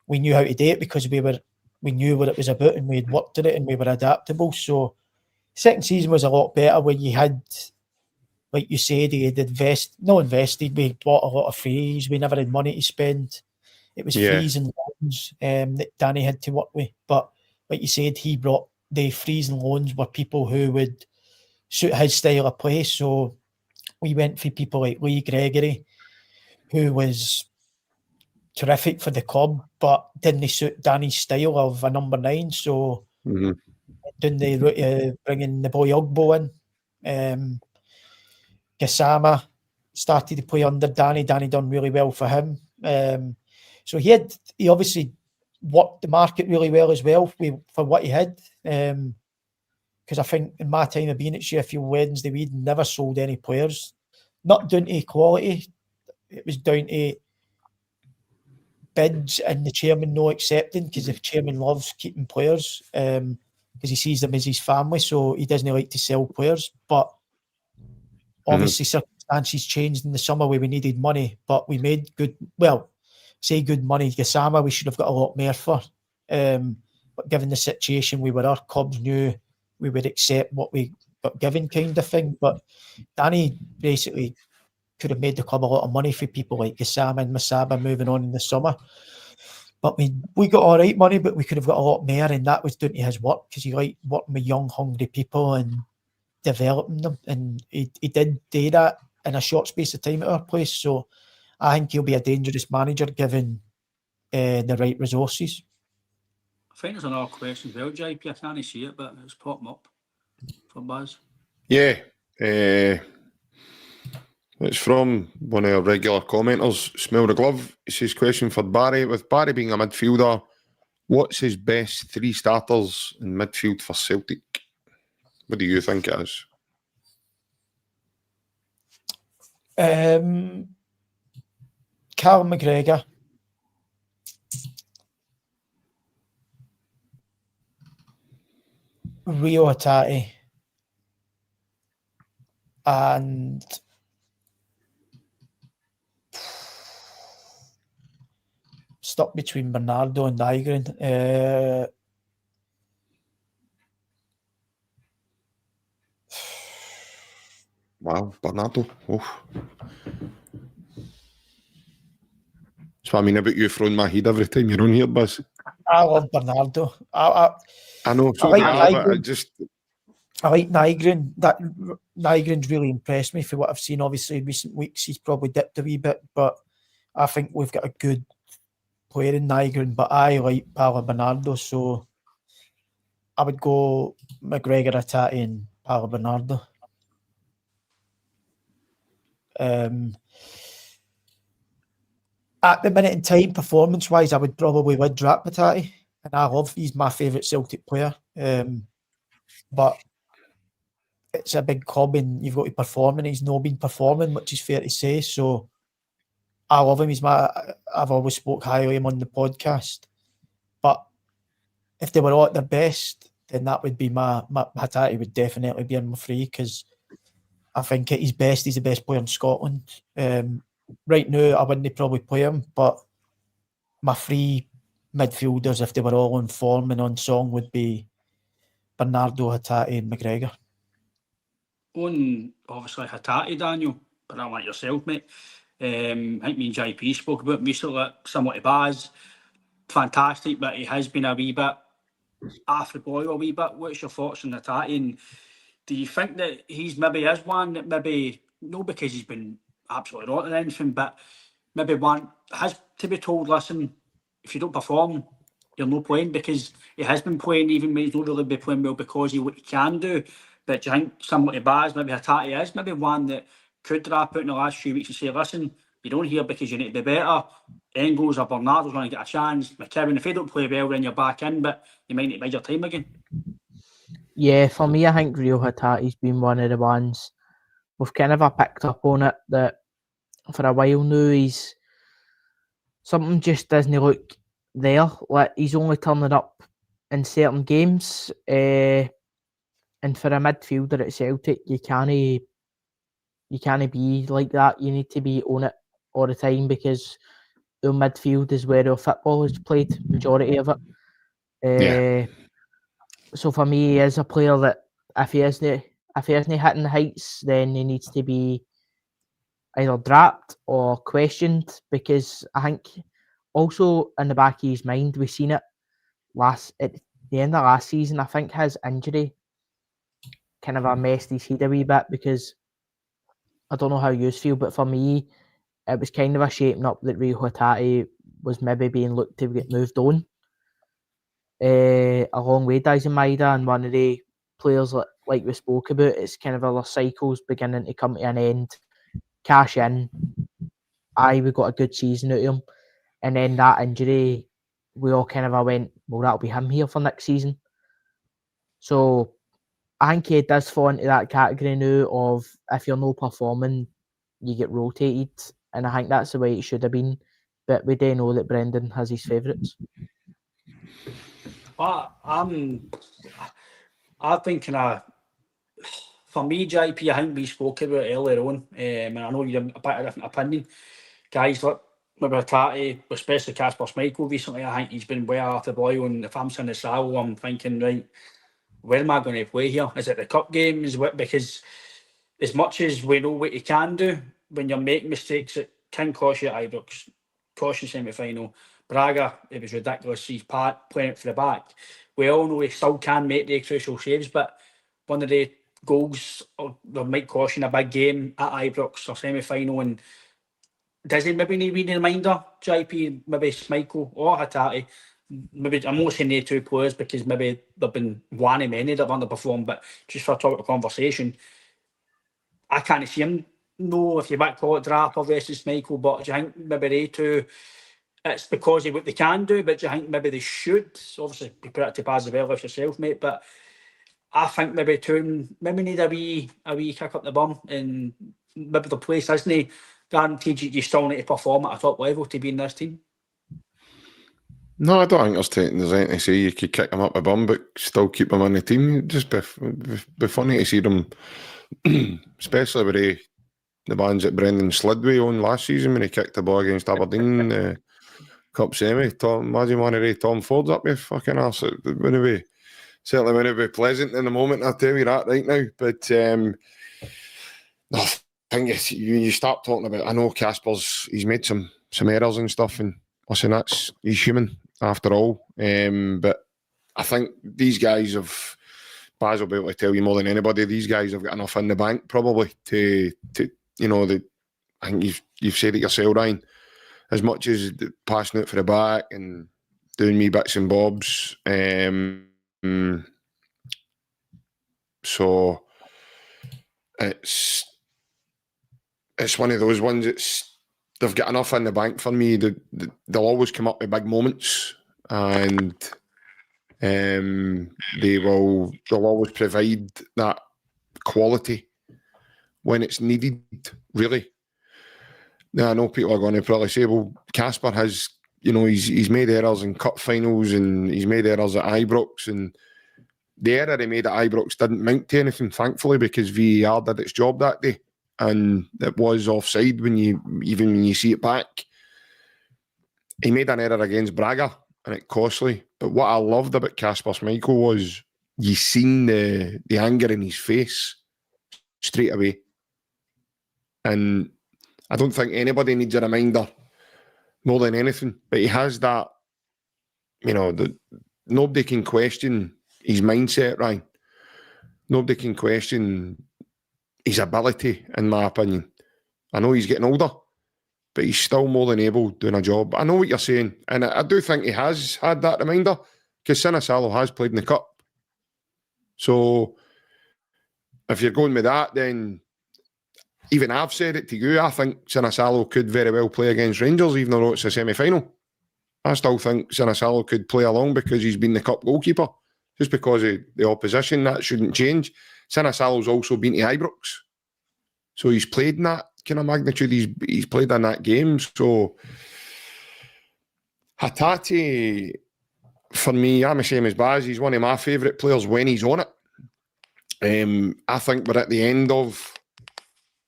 Speaker 3: we knew how to do it because we knew what it was about and we had worked at it and we were adaptable. So second season was a lot better when you had, like you said, he had invested, we bought a lot of frees, we never had money to spend. It was frees and loans that Danny had to work with. But like you said, he brought the frees and loans were people who would suit his style of play. So we went for people like Lee Gregory, who was terrific for the club, but didn't suit Danny's style of a number 9. So didn't they bring in the boy Ugbo in? Gassama started to play under Danny. Danny done really well for him. So he obviously worked the market really well as well for what he had. Because I think in my time of being at Sheffield Wednesday, we'd never sold any players. Not down to quality. It was down to bids and the chairman no accepting, because the chairman loves keeping players because he sees them as his family, so he doesn't like to sell players. But obviously circumstances changed in the summer where we needed money, but we made good money. Gassama we should have got a lot more for. But given the situation we were, our clubs knew we would accept what we got given, kind of thing. But Danny basically could have made the club a lot of money for people like Gassama and Masaba moving on in the summer. But we got all right money, but we could have got a lot more, and that was down to his work, because he liked working with young, hungry people and developing them. And he did do that in a short space of time at our place. So I think he'll be a dangerous manager given the right resources.
Speaker 2: I think there's another question as well, JP. I can't see it, but it's popping up for Buzz.
Speaker 4: Yeah. It's from one of our regular commenters, Smell the Glove. It's his question for Barry. With Barry being a midfielder, what's his best 3 starters in midfield for Celtic? What do you think it is?
Speaker 3: Carl McGregor, Rio Hatate, and stuck between Bernardo and Nygren.
Speaker 4: Wow, Bernardo. Oh. That's what I mean about you throwing my head every time you're on here, Buzz.
Speaker 3: I love Bernardo. I
Speaker 4: know, so
Speaker 3: like
Speaker 4: but I just...
Speaker 3: I like Nygren. Nygren's really impressed me for what I've seen. Obviously, in recent weeks, he's probably dipped a wee bit, but I think we've got a good player in Nygren. But I like Paolo Bernardo, so I would go McGregor, Hatate, and Paolo Bernardo. At the minute in time, performance-wise, I would probably would drop Hatate, and he's my favourite Celtic player. But it's a big club and you've got to perform, and he's not been performing, which is fair to say. So I love him. I've always spoke highly of him on the podcast. But if they were all at their best, then that would be my Hatate would definitely be in my 3, because I think at his best, he's the best player in Scotland. Right now, I wouldn't probably play him, but my 3 midfielders, if they were all on form and on song, would be Bernardo, Hatate, and McGregor.
Speaker 2: On obviously Hatate, Daniel, but not like yourself, mate. I think me and JP spoke about him recently, somewhat to Baz. Fantastic, but he has been a wee bit off the boil a wee bit. What's your thoughts on Hatate? And do you think that he's maybe is one that maybe, not because he's been absolutely rotten or anything, but maybe one has to be told, listen, if you don't perform, you're not playing, because he has been playing even when he's not really been playing well because of what he can do. But do you think somebody Baz, maybe Hatate is maybe one that could drop out in the last few weeks and say, listen, you don't hear because you need to be better. Engels or Bernardo's going to get a chance. McKibben, if they don't play well, then you're back in, but you might need to bide your time again.
Speaker 5: Yeah, for me, I think Rio Hatate's been one of the ones we've kind of picked up on it, that for a while now, he's something just doesn't look there. Like, he's only turning up in certain games. And for a midfielder at Celtic, you can't be like that. You need to be on it all the time, because our midfield is where our football is played, majority of it. So for me, he is a player that if he isn't hitting the heights, then he needs to be either dropped or questioned, because I think also in the back of his mind, we've seen it at the end of last season. I think his injury kind of messed his head a wee bit, because I don't know how you feel, but for me, it was kind of a shaping up that Rio Hatate was maybe being looked to get moved on. Along with Dyson Maeda, and one of the players like we spoke about, it's kind of other cycles beginning to come to an end. Cash in. We got a good season out of him. And then that injury, we all kind of went, well, that'll be him here for next season. So I think he does fall into that category now of, if you're not performing, you get rotated. And I think that's the way it should have been. But we do know that Brendan has his favourites.
Speaker 2: Well, I think for me, JP, I think we spoke about it earlier on, and I know you have a bit of a different opinion. Guys like maybe Hatate, especially Kasper Schmeichel recently, I think he's been way out of the boil, and if I'm saying the Sal, I'm thinking, right, where am I going to play here? Is it the cup games? Because as much as we know what you can do, when you're making mistakes, it can cost you at Ibrox, cost you semi-final. Braga, it was ridiculous. He's playing it for the back. We all know he still can make the crucial saves, but one of the goals that might cost you in a big game at Ibrox or semi-final, and does he maybe need a reminder, JP, maybe Schmeichel or Hatate? Maybe I'm not saying they two players because maybe there've been one of many that have underperformed, but just for a topic of conversation, I can't see him. No, if you might call it Draper versus Schmeichel, but do you think maybe they two, it's because of what they can do, but do you think maybe they should? Obviously, be put it to Baz as well with yourself, mate, but I think maybe two maybe need a wee kick up the bum, and maybe the place isn't guaranteed you still need to perform at a top level to be in this team.
Speaker 4: No, I don't think there's anything to say you could kick him up the bum, but still keep him in the team. It'd just be funny to see them, especially with the bands that Brendan Slidway on last season when he kicked the ball against Aberdeen Cup semi. Imagine one of Tom Ford's up with fucking arse. It certainly wouldn't be pleasant in the moment, I'll tell you that right now. But no, I think you start talking about, I know Casper's, he's made some errors and stuff, and listen, he's human after all. But I think these guys have, Baz will be able to tell you more than anybody, these guys have got enough in the bank probably to you know, I think you've said it yourself, Ryan, as much as passing out for the back and doing me bits and bobs. So it's one of those ones. They've got enough in the bank for me. They'll always come up with big moments, and they'll always provide that quality when it's needed. Really. Now I know people are going to probably say, "Well, Casper has, you know, he's made errors in cup finals and he's made errors at Ibrox, and the error he made at Ibrox didn't mount to anything, thankfully, because VAR did its job that day, and it was offside when you see it back. He made an error against Braga, and it costly. But what I loved about Kasper Schmeichel was you seen the anger in his face straight away, and I don't think anybody needs a reminder more than anything. But he has that, you know, that nobody can question his mindset, Ryan. Nobody can question his ability, in my opinion. I know he's getting older, but he's still more than able doing a job. I know what you're saying, and I do think he has had that reminder, because Sinisalo has played in the Cup. So if you're going with that, then even I've said it to you, I think Sinisalo could very well play against Rangers, even though it's a semi-final. I still think Sinisalo could play along because he's been the Cup goalkeeper. Just because of the opposition, that shouldn't change. Sinisalo's also been to Ibrox, so he's played in that kind of magnitude. He's played in that game. So Hatate, for me, I'm the same as Baz. He's one of my favourite players when he's on it. I think we're at the end of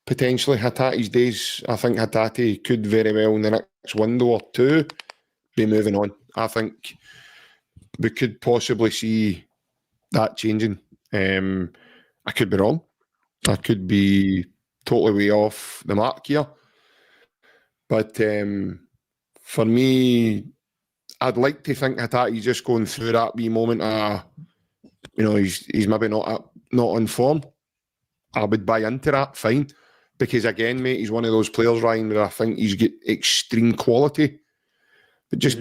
Speaker 4: potentially Hatate's days. I think Hatate could very well in the next window or two be moving on. I think we could possibly see that changing. I could be wrong. I could be totally way off the mark here. But for me, I'd like to think Hatate's just going through that wee moment. You know, he's maybe not on form. I would buy into that, fine. Because again, mate, he's one of those players, Ryan, where I think he's got extreme quality. But just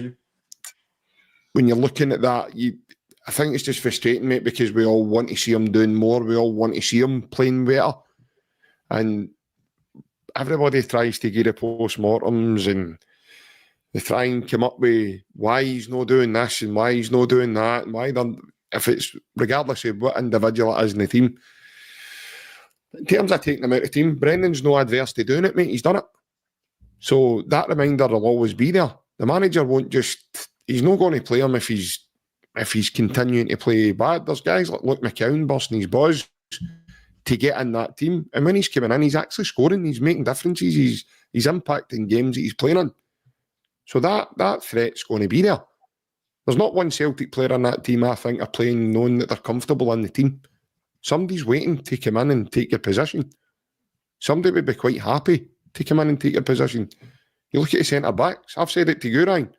Speaker 4: when you're looking at that, I think it's just frustrating, mate, because we all want to see him doing more. We all want to see him playing better. And everybody tries to get the post-mortems, and they try and come up with why he's not doing this and why he's not doing that, and why if it's regardless of what individual it is in the team. In terms of taking him out of the team, Brendan's no adverse to doing it, mate. He's done it. So that reminder will always be there. The manager won't just... He's not going to play him if he's continuing to play bad. There's guys like Luke McCown bursting his balls to get in that team. And when he's coming in, he's actually scoring. He's making differences. He's impacting games that he's playing in. So that threat's going to be there. There's not one Celtic player in that team, I think, are playing knowing that they're comfortable in the team. Somebody's waiting to come in and take your position. Somebody would be quite happy to come in and take your position. You look at the centre-backs. I've said it to you, Ryan.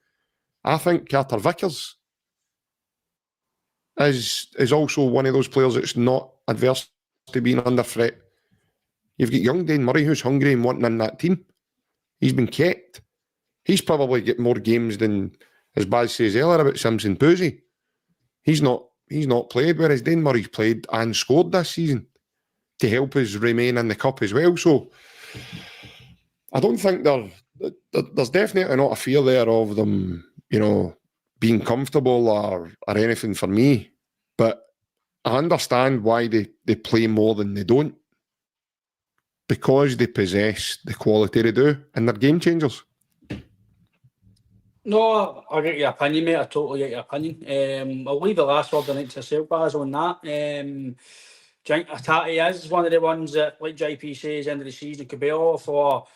Speaker 4: I think Carter Vickers is also one of those players that's not adverse to being under threat. You've got young Dane Murray who's hungry and wanting in that team. He's been kept. He's probably got more games than, as Baz says earlier about Simpson Poosie. He's not played, whereas Dane Murray's played and scored this season to help us remain in the cup as well. So I don't think there's definitely not a fear there of them, being comfortable or anything for me. But I understand why they play more than they don't. Because they possess the quality they do, and they're game changers.
Speaker 2: No, I get your opinion, mate. I totally get your opinion. I'll leave the last word on it to yourself, Baz, on that. Do you think Atati is one of the ones that, like JP says, end of the season could be off? Or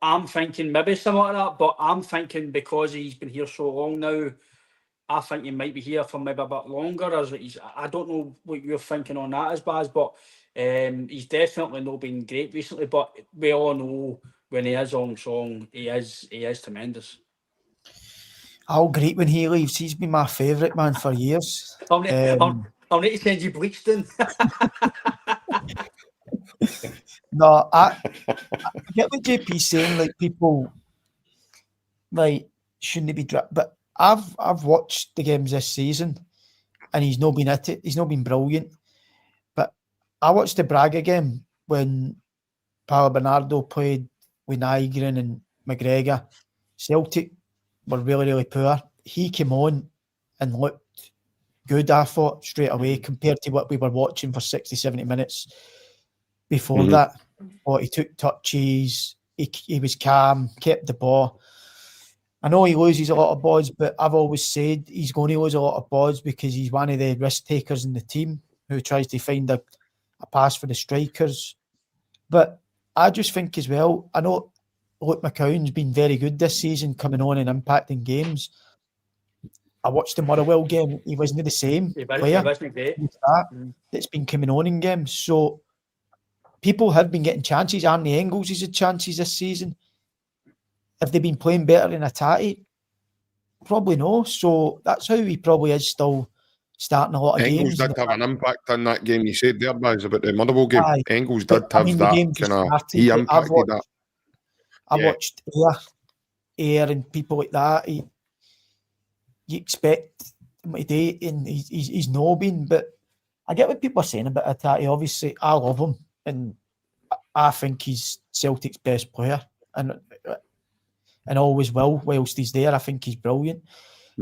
Speaker 2: I'm thinking maybe something like that, but I'm thinking because he's been here so long now, I think he might be here for maybe a bit longer. I don't know what you're thinking on that as Baz, but he's definitely not been great recently. But we all know when he is on song, he is tremendous.
Speaker 3: I'll greet when he leaves. He's been my favourite man for years.
Speaker 2: I'll need to send you bleached in.
Speaker 3: No, I get what JP's saying. Like, people shouldn't be but I've watched the games this season, and he's not been at it. He's not been brilliant. But I watched the Braga game when Paolo Bernardo played with Nygren and McGregor. Celtic were really, really poor. He came on and looked good, I thought, straight away, compared to what we were watching for 60, 70 minutes before that. But he took touches, he was calm, kept the ball. I know he loses a lot of balls, but I've always said he's going to lose a lot of balls because he's one of the risk takers in the team who tries to find a pass for the strikers. But I just think as well, I know Luke McCown's been very good this season, coming on and impacting games. I watched the Motherwell game. He wasn't the same player that's been coming on in games. So people have been getting chances. Arnie Engels has had chances this season. Have they been playing better than Atati? Probably no. So that's how he probably is still starting a lot of games.
Speaker 4: Engels did have an impact in that game. You said there, Baz, about the Motherwell game. Engels did have that kind of... He impacted that.
Speaker 3: I watched Air and people like that. You expect him to do, and he's not been. But I get what people are saying about Atati. Obviously, I love him, and I think he's Celtic's best player, and always will whilst he's there. I think he's brilliant.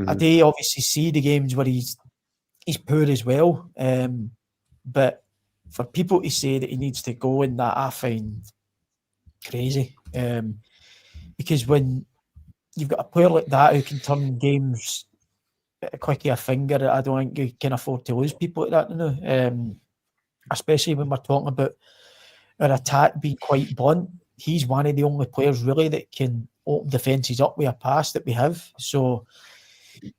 Speaker 3: I do obviously see the games where he's poor as well. But for people to say that he needs to go in that, I find crazy. Because when you've got a player like that who can turn games at a click of a finger, I don't think you can afford to lose people like that now. Especially when we're talking about our attack being quite blunt. He's one of the only players really that can open defences up with a pass that we have. So,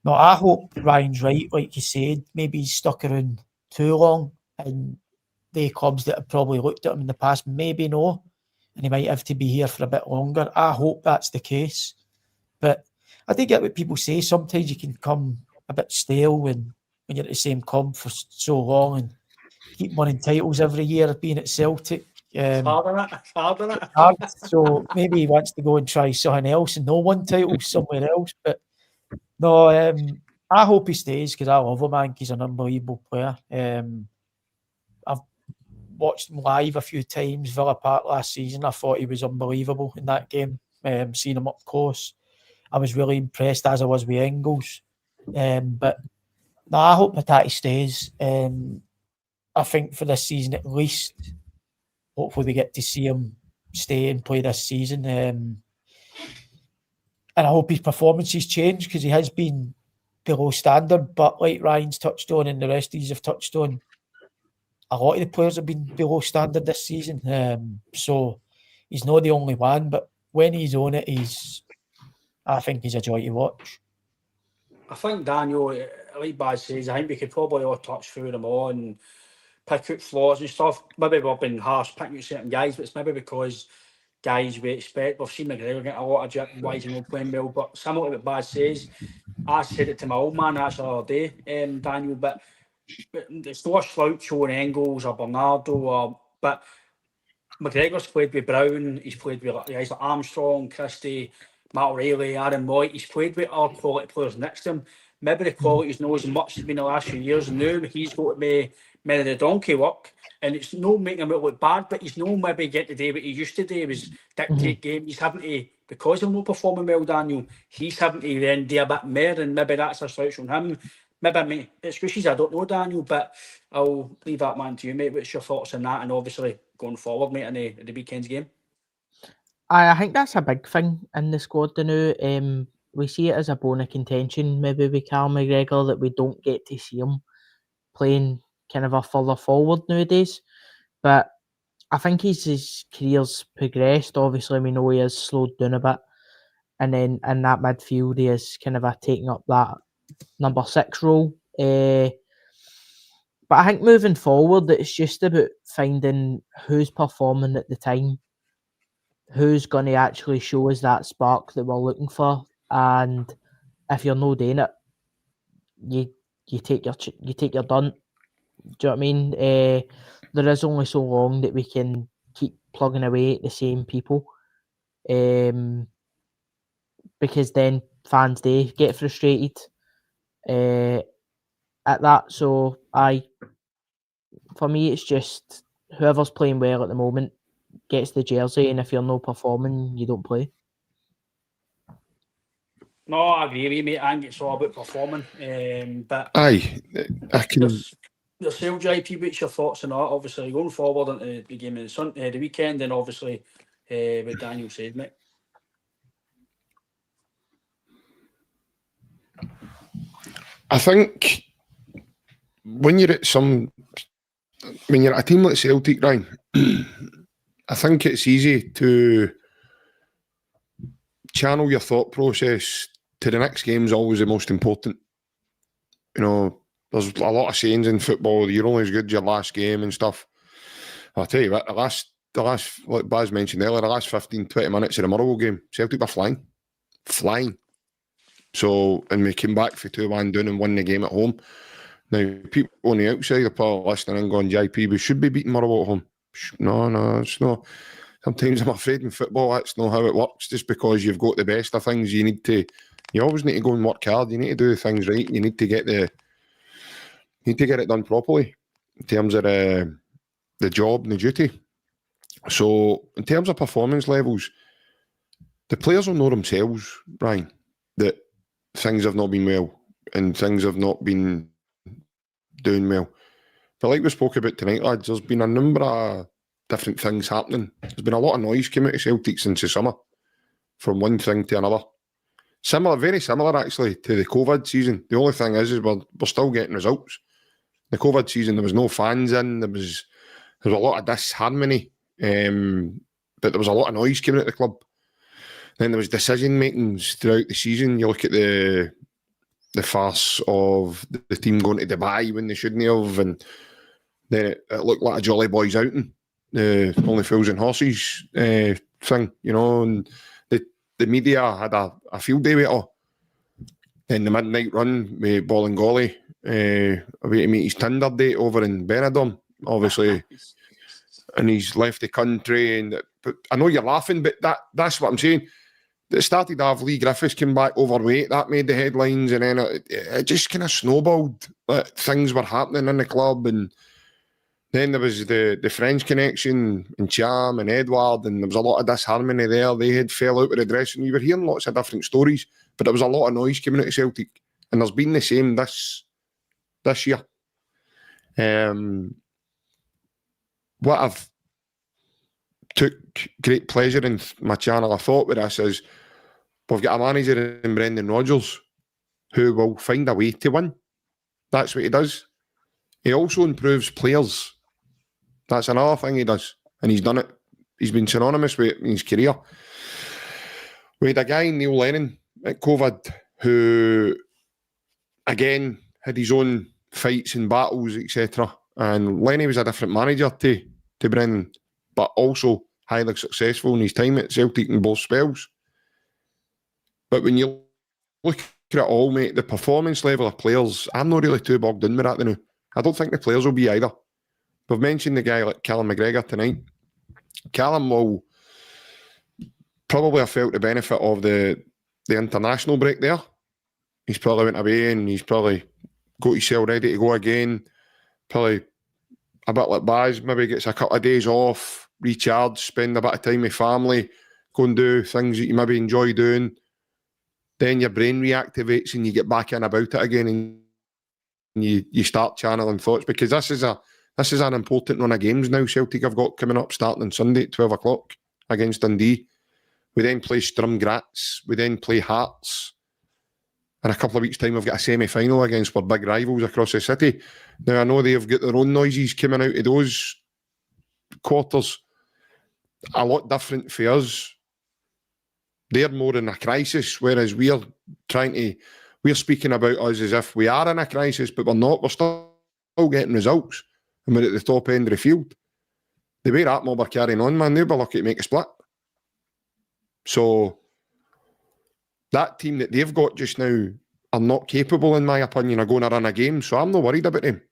Speaker 3: no, I hope Ryan's right, like you said. Maybe he's stuck around too long, and the clubs that have probably looked at him in the past maybe no, and he might have to be here for a bit longer. I hope that's the case. But I do get what people say. Sometimes you can come a bit stale when you're at the same club for so long and keep winning titles every year, being at Celtic.
Speaker 2: It's hard, isn't it?
Speaker 3: So maybe he wants to go and try something else and no one title somewhere else. But no, I hope he stays because I love him. I think he's an unbelievable player. I've watched him live a few times, Villa Park last season. I thought he was unbelievable in that game. Seeing him up close, I was really impressed, as I was with Engels. But no, I hope Atati stays. I think for this season at least, hopefully we get to see him stay and play this season. And I hope his performances change because he has been below standard. But like Ryan's touched on and the rest of you have touched on, a lot of the players have been below standard this season. So he's not the only one. But when he's on it, I think he's a joy to watch.
Speaker 2: I think, Daniel, like Baz says, I think we could probably all touch through them all and pick out flaws and stuff. Maybe we've been harsh picking out certain guys, but it's maybe because guys we expect. We've seen McGregor get a lot of drip, why is he not playing well? But similar to what Baz says, I said it to my old man actually the other day, Daniel, but it's not a slouch showing Engels or Bernardo, but McGregor's played with Brown, he's played with guys like Armstrong, Christie, Matt O'Reilly, Aaron Moy. He's played with all quality players next to him. Maybe the quality's not as much as been the last few years. Now he's got to be many of the donkey work, and it's no making him look bad, but he's no maybe getting to do what he used to do. He was dictate game. He's having to, because he's not performing well, Daniel, he's having to then do a bit more, and maybe that's a slouch on him. Maybe I mean excuses, I don't know, Daniel, but I'll leave that man to you, mate. What's your thoughts on that? And obviously going forward, mate, in the weekend's game.
Speaker 5: I think that's a big thing in the squad now. We see it as a bone of contention, maybe with Cal McGregor, that we don't get to see him playing kind of a further forward nowadays. But I think as his career's progressed, obviously we know he has slowed down a bit. And then in that midfield, he is kind of taking up that number 6 role. But I think moving forward, it's just about finding who's performing at the time, who's going to actually show us that spark that we're looking for. And if you're not doing it, you take your dunt. Do you know what I mean? There is only so long that we can keep plugging away at the same people, because then fans they get frustrated at that. So for me, it's just whoever's playing well at the moment gets the jersey, and if you're not performing, you don't play.
Speaker 2: No, I agree with you, mate. I think it's all about performing. But
Speaker 4: Aye, I can.
Speaker 2: Yourself, JP, what's your thoughts on that? Obviously, going forward into the game of the weekend, and obviously what Daniel said, mate.
Speaker 4: I think when you're at a team like Celtic, Ryan, I think it's easy to channel your thought process to the next game is always the most important. You know, there's a lot of sayings in football, you're only as good as your last game and stuff. I'll tell you what, the last, like Baz mentioned earlier, the last 15, 20 minutes of the Motherwell game, Celtic were flying. So, and we came back for 2-1 down and won the game at home. Now, people on the outside are probably listening and going, JP, we should be beating Motherwell at home. No, it's not. Sometimes I'm afraid in football that's not how it works. Just because you've got the best of things, you always need to go and work hard. You need to do things right. You need to get it done properly in terms of the job and the duty. So in terms of performance levels, the players will know themselves, Brian, that things have not been well and things have not been doing well. But like we spoke about tonight, lads, there's been a number of different things happening. There's been a lot of noise coming out of Celtic since the summer, from one thing to another. Very similar actually to the COVID season. The only thing is we're still getting results. The COVID season, there was no fans in. There was a lot of disharmony, but there was a lot of noise coming out of the club. Then there was decision makings throughout the season. You look at the farce of the team going to Dubai when they shouldn't have, and then it looked like a Jolly Boys outing, the Only Fools and Horses thing, you know, and the media had a field day with it all. Then the midnight run with Bolingoli, away to meet his Tinder date over in Benidorm, obviously, and he's left the country. But I know you're laughing, but that's what I'm saying. It started to have Lee Griffiths come back overweight. That made the headlines, and then it just kind of snowballed. Things were happening in the club, and then there was the French connection and Cham and Edward, and there was a lot of disharmony there. They had fell out of the dressing room. You were hearing lots of different stories, but there was a lot of noise coming out of Celtic, and there's been the same this year. What I've took great pleasure in my channel of thought with this is we've got a manager in Brendan Rodgers who will find a way to win. That's what he does. He also improves players. That's another thing he does, and he's done it. He's been synonymous with it in his career. We had a guy, Neil Lennon, at COVID, who, again, had his own fights and battles, etc. And Lenny was a different manager to Brendan, but also highly successful in his time at Celtic in both spells. But when you look at it all, mate, the performance level of players, I'm not really too bogged in with that now. I don't think the players will be either. We've mentioned the guy like Callum McGregor tonight. Callum will probably have felt the benefit of the international break there. He's probably went away and he's probably got himself ready to go again. Probably a bit like Baz, maybe gets a couple of days off, recharge, spend a bit of time with family, go and do things that you maybe enjoy doing. Then your brain reactivates and you get back in about it again and you start channeling thoughts, because this is an important run of games now Celtic have got coming up, starting on Sunday at 12 o'clock against Dundee. We then play Graz, we then play Hearts. In a couple of weeks' time, we've got a semi-final against our big rivals across the city. Now, I know they've got their own noises coming out of those quarters. A lot different for us. They're more in a crisis, whereas we're speaking about us as if we are in a crisis, but we're not. We're still getting results, and we're at the top end of the field. The way that mob are carrying on, man, they'll be lucky to make a split. So that team that they've got just now are not capable, in my opinion, of going to run a game. So I'm not worried about them.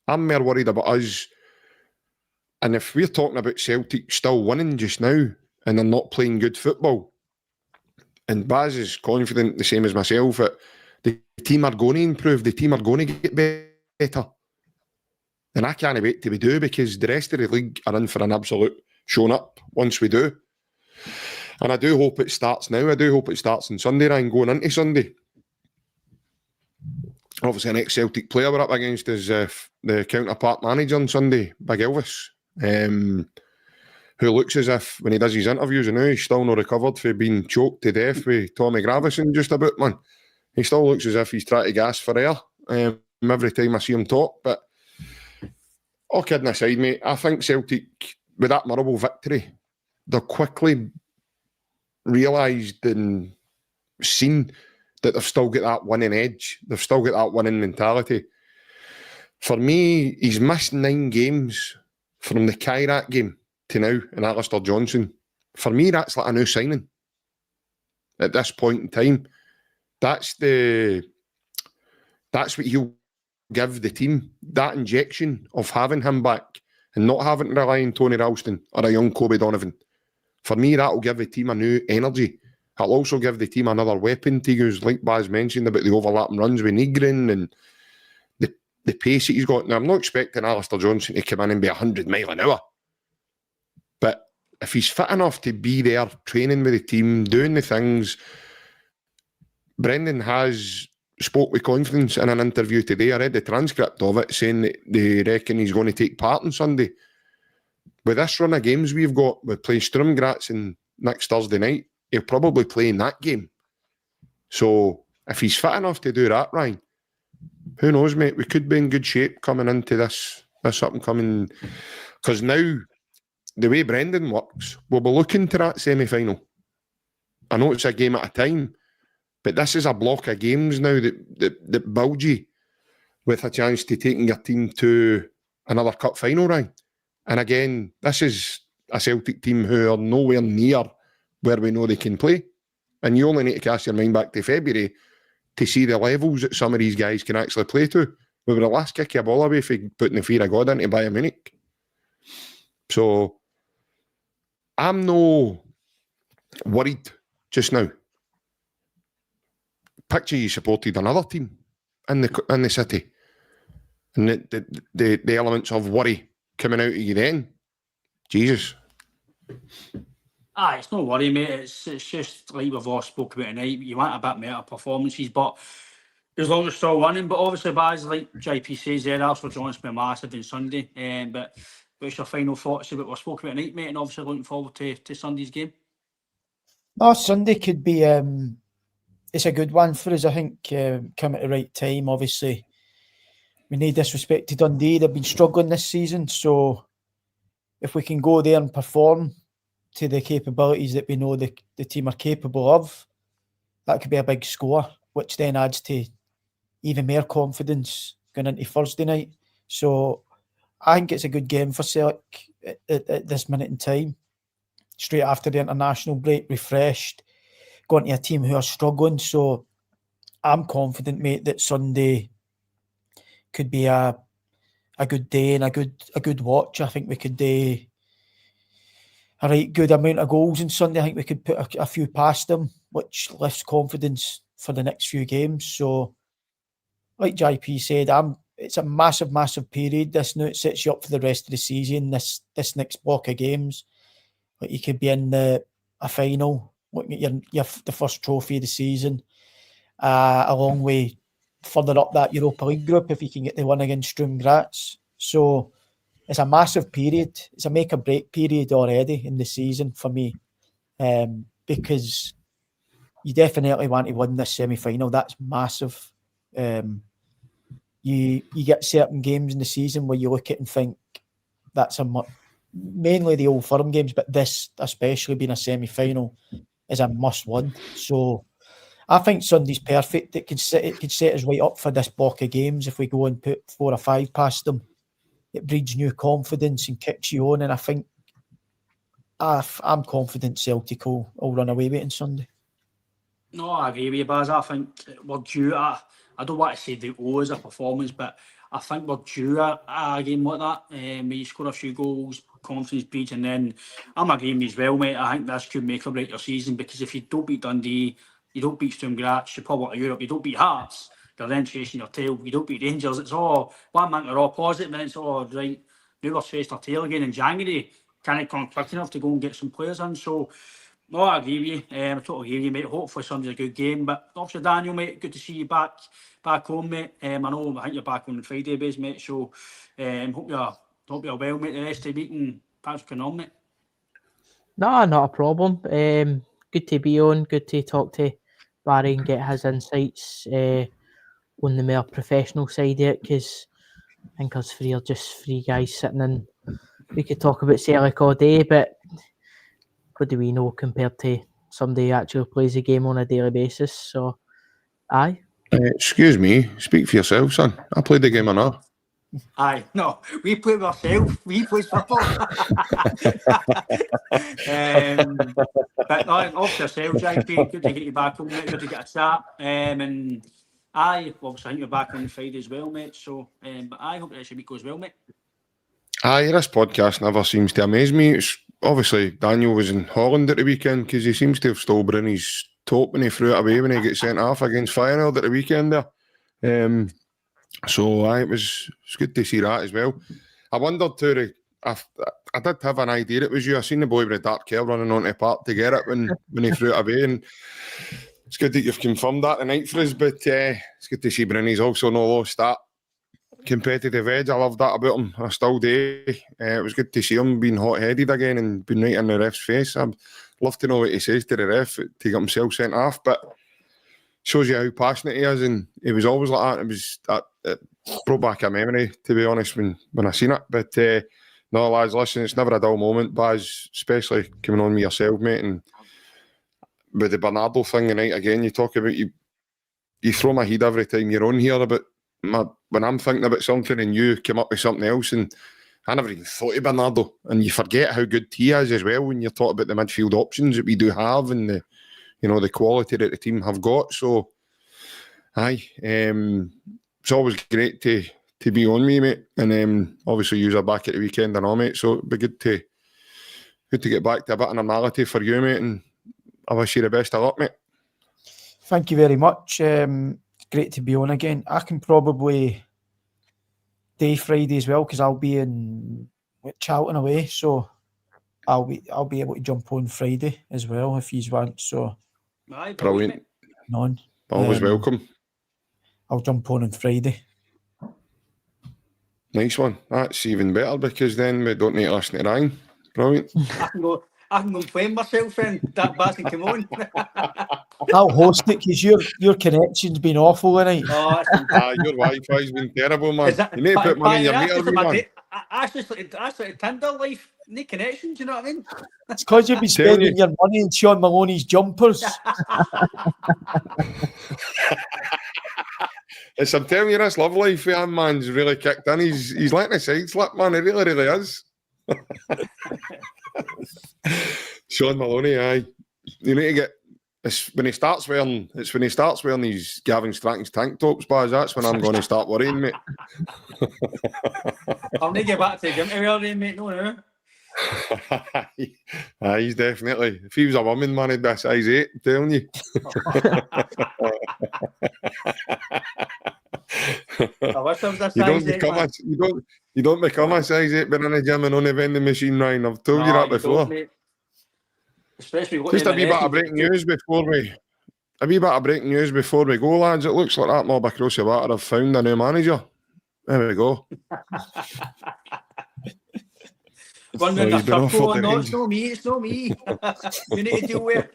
Speaker 4: I'm more worried about us. And if we're talking about Celtic still winning just now and they're not playing good football, and Baz is confident, the same as myself, that the team are going to improve, the team are going to get better, and I can't wait till we do, because the rest of the league are in for an absolute showing up once we do. And I do hope it starts now. I do hope it starts on Sunday, and going into Sunday. Obviously, an ex-Celtic player we're up against is the counterpart manager on Sunday, Big Elvis, who looks as if, when he does his interviews, and he's still not recovered for being choked to death with Tommy Gravison just about, man. He still looks as if he's trying to gasp for air every time I see him talk. But all kidding aside, mate, I think Celtic, with that Motherwell victory, they've quickly realised and seen that they've still got that winning edge. They've still got that winning mentality. For me, he's missed 9 games from the Kairat game to now in ALASTAIR Johnson. For me, that's like a new signing at this point in time. That's what he'll give the team, that injection of having him back and not having to rely on Tony Ralston or a young Kobe Donovan. For me, that will give the team a new energy. It'll also give the team another weapon to use, like Baz mentioned about the overlapping runs with Nygren and the pace that he's got. Now, I'm not expecting ALASTAIR Johnson to come in and be 100 mile an hour. But if he's fit enough to be there, training with the team, doing the things, Brendan has spoke with confidence in an interview today. I read the transcript of it, saying that they reckon he's going to take part on Sunday. With this run of games we've got, we play Graz next Thursday night. He'll probably play in that game. So if he's fit enough to do that, Ryan, who knows, mate? We could be in good shape coming into this up and coming. Because now, the way Brendan works, we'll be looking to that semi-final. I know it's a game at a time, but this is a block of games now that build you with a chance to taking your team to another cup final, Ryan. And again, this is a Celtic team who are nowhere near where we know they can play. And you only need to cast your mind back to February to see the levels that some of these guys can actually play to. We were the last kick of a ball away for putting the fear of God into Bayern Munich. So I'm no worried just now. Picture you supported another team in the city, and the elements of worry coming out of you then. Jesus.
Speaker 2: It's no worry, mate. It's just like we've all spoken about tonight. You want a bit better performances, but as long as it's still winning. But obviously, Baz, like JP says there, ALASTAIR Johnson will be massive on Sunday. But what's your final thoughts about what we've spoken about tonight, mate? And obviously looking forward to Sunday's game.
Speaker 3: No, Sunday could be it's a good one for us, I think. Come at the right time, obviously. We need disrespect to Dundee. They've been struggling this season, so if we can go there and perform to the capabilities that we know the team are capable of, that could be a big score, which then adds to even more confidence going into Thursday night. So I think it's a good game for Celtic at this minute in time. Straight after the international break, refreshed, going to a team who are struggling. So I'm confident, mate, that Sunday could be a good day and a good watch. I think we could a right good amount of goals on Sunday. I think we could put a few past them, which lifts confidence for the next few games. So, like JP said, it's a massive, massive period. This now it sets you up for the rest of the season. This next block of games, like you could be in a final, looking at the first trophy of the season, along with further up that Europa League group if you can get the one against JOHNSTON. So it's a massive period. It's a make or break period already in the season for me, because you definitely want to win this semi-final. That's massive. You get certain games in the season where you look at and think that's mainly the Old Firm games, but this, especially being a semi-final, is a must-win. So I think Sunday's perfect. It could set us right up for this block of games if we go and put 4 or 5 past them. It breeds new confidence and kicks you on, and I think I'm confident Celtic will run away with it on Sunday.
Speaker 2: No, I agree with you, Baz. I think we're due. I don't want to say the O as a performance, but I think we're due a game like that. Where you score a few goals, confidence breeds, and then I'm agreeing with you as well, mate. I think this could make or break your season, because if you don't beat Dundee, you don't beat JOHNSTON, you're probably out of Europe, you don't beat Hearts, you're then chasing your tail. You don't beat Rangers. It's all one month, they're all positive, and it's all right. Now we're chasing our tail again in January. Can't come quick enough to go and get some players in. So, no, I agree with you. I totally agree with you, mate. Hopefully Sunday's a good game. But obviously, Daniel, mate, good to see you back home, mate. I think you're back on Friday, base, mate. So, hope you're well, mate, the rest of the week, and thanks for coming on, mate.
Speaker 5: No, not a problem. Good to be on. Good to talk to Barry and get his insights on the more professional side of it, because I think us three are just three guys sitting in. We could talk about Celtic all day, but what do we know compared to somebody who actually plays the game on a daily basis? So, aye.
Speaker 4: Excuse me, speak for yourself, son. I played the game or not.
Speaker 2: Aye, no, we play with ourselves. We play football. But no, off to yourself, JP. Good to get you back home, mate. Good to get a chat. And aye, obviously, I think you're back on Friday as well, mate. So, but I hope that week goes well, mate.
Speaker 4: Aye, this podcast never seems to amaze me. It's obviously Daniel was in Holland at the weekend, because he seems to have still been his top when he threw it away when he got sent off against Feyenoord at the weekend there. So aye, it was good to see that as well. I wondered too, I did have an idea it was you. I seen the boy with the dark hair running onto the park to get it when he threw it away, and it's good that you've confirmed that tonight for us. But it's good to see Brynny's also not lost that competitive edge. I love that about him. I still do. It was good to see him being hot-headed again and being right in the ref's face. I'd love to know what he says to the ref to get himself sent off, but shows you how passionate he is, and he was always like that. It brought back a memory, to be honest, when I seen it. But no, lads, listen, it's never a dull moment, Baz, especially coming on with yourself, mate, and with the Bernardo thing tonight again. You talk about you throw my head every time you're on here about when I'm thinking about something and you come up with something else, and I never even thought of Bernardo, and you forget how good he is as well when you talk about the midfield options that we do have and the quality that the team have got. So aye, it's always great to be on me, mate, and obviously you are back at the weekend and all, mate, so it'd be good to get back to a bit of normality for you, mate, and I wish you the best of luck, mate.
Speaker 3: Thank you very much. Great to be on again. I can probably day Friday as well, because I'll be in Charlton away, so I'll be able to jump on Friday as well if you want. So
Speaker 4: brilliant.
Speaker 3: None.
Speaker 4: Always welcome.
Speaker 3: I'll jump on Friday.
Speaker 4: Nice one. That's even better, because then we don't need to listen to Ryan. Brilliant.
Speaker 2: I can go and play myself then. That Baz can come on.
Speaker 3: I'll host it, because your connection's been awful tonight.
Speaker 2: Oh,
Speaker 4: your Wi-Fi's been terrible, man. You need to put money in your meter, man.
Speaker 2: That's like Tinder life. No connections, you know what I mean?
Speaker 3: It's because you've been spending your money on Sean Maloney's jumpers.
Speaker 4: Yes, I'm telling you, this love life for him, man's really kicked in. He's letting a side slip, man. It really, really is. Sean Maloney, aye. You need to get. It's when he starts wearing these Gavin Stratton's tank tops, Baz. That's when I'm going to start worrying, mate.
Speaker 2: I'll need to get back to the gym to wear them, mate. No.
Speaker 4: He's definitely. If he was a woman, man, he'd be a size 8, I'm telling you.
Speaker 2: I wish I was a
Speaker 4: You don't
Speaker 2: size 8,
Speaker 4: become
Speaker 2: man.
Speaker 4: you don't become a size 8 being in a gym and on a vending machine, Ryan. I've told you that
Speaker 2: No,
Speaker 4: before.
Speaker 2: don't, mate. Especially
Speaker 4: Just a wee bit of breaking news before we go, lads. It looks like that mob across the water have found a new manager. There we go.
Speaker 2: One round
Speaker 4: he's
Speaker 2: the
Speaker 4: been offered
Speaker 2: circle.
Speaker 4: the
Speaker 2: No,
Speaker 4: range.
Speaker 2: it's not me. It's not me. You need to deal with it.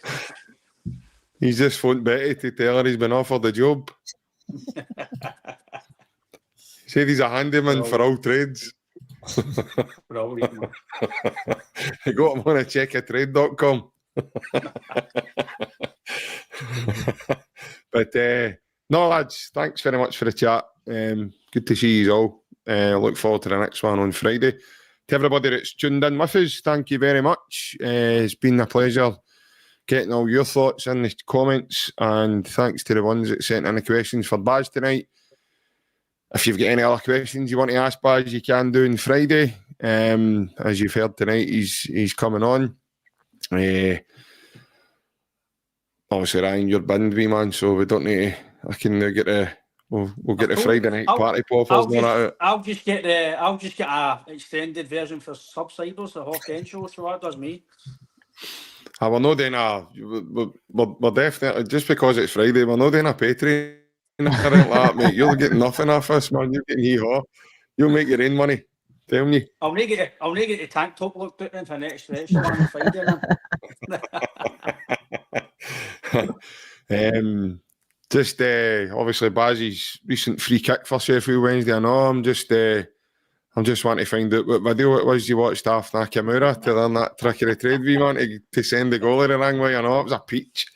Speaker 4: He's just phoned Betty to tell her he's been offered the job. He said he's a handyman for all trades.
Speaker 2: Brilliant, man.
Speaker 4: I got him on a checkatrade.com. But no, lads, thanks very much for the chat. Good to see you all. Look forward to the next one on Friday. To everybody that's tuned in with us, thank you very much. It's been a pleasure getting all your thoughts in the comments, and thanks to the ones that sent in the questions for Baz tonight. If you've got any other questions you want to ask Baz, you can do on Friday. As you've heard tonight, he's coming on. Obviously, Ryan, you're binned, wee man, so we don't need to. I can now get the. We'll get the Friday night party poppers and all that out.
Speaker 2: I'll just get a extended version for subsiders, the Hawk End show, so that does me.
Speaker 4: We're not doing we're definitely, just because it's Friday, we're not doing a Patreon or anything like that, mate. You're getting nothing off us, man. You're getting hee-haw. You'll make your own money. Tell me.
Speaker 2: I'll make it the tank top look put in for next stretch on Friday.
Speaker 4: Just obviously Bazzy's recent free kick for Sheffield Wednesday. I know I'm just wanting to find out what video it was you watched after Nakamura to learn that trick of the trade, wee man, to send the goalie the wrong way. I know it was a peach,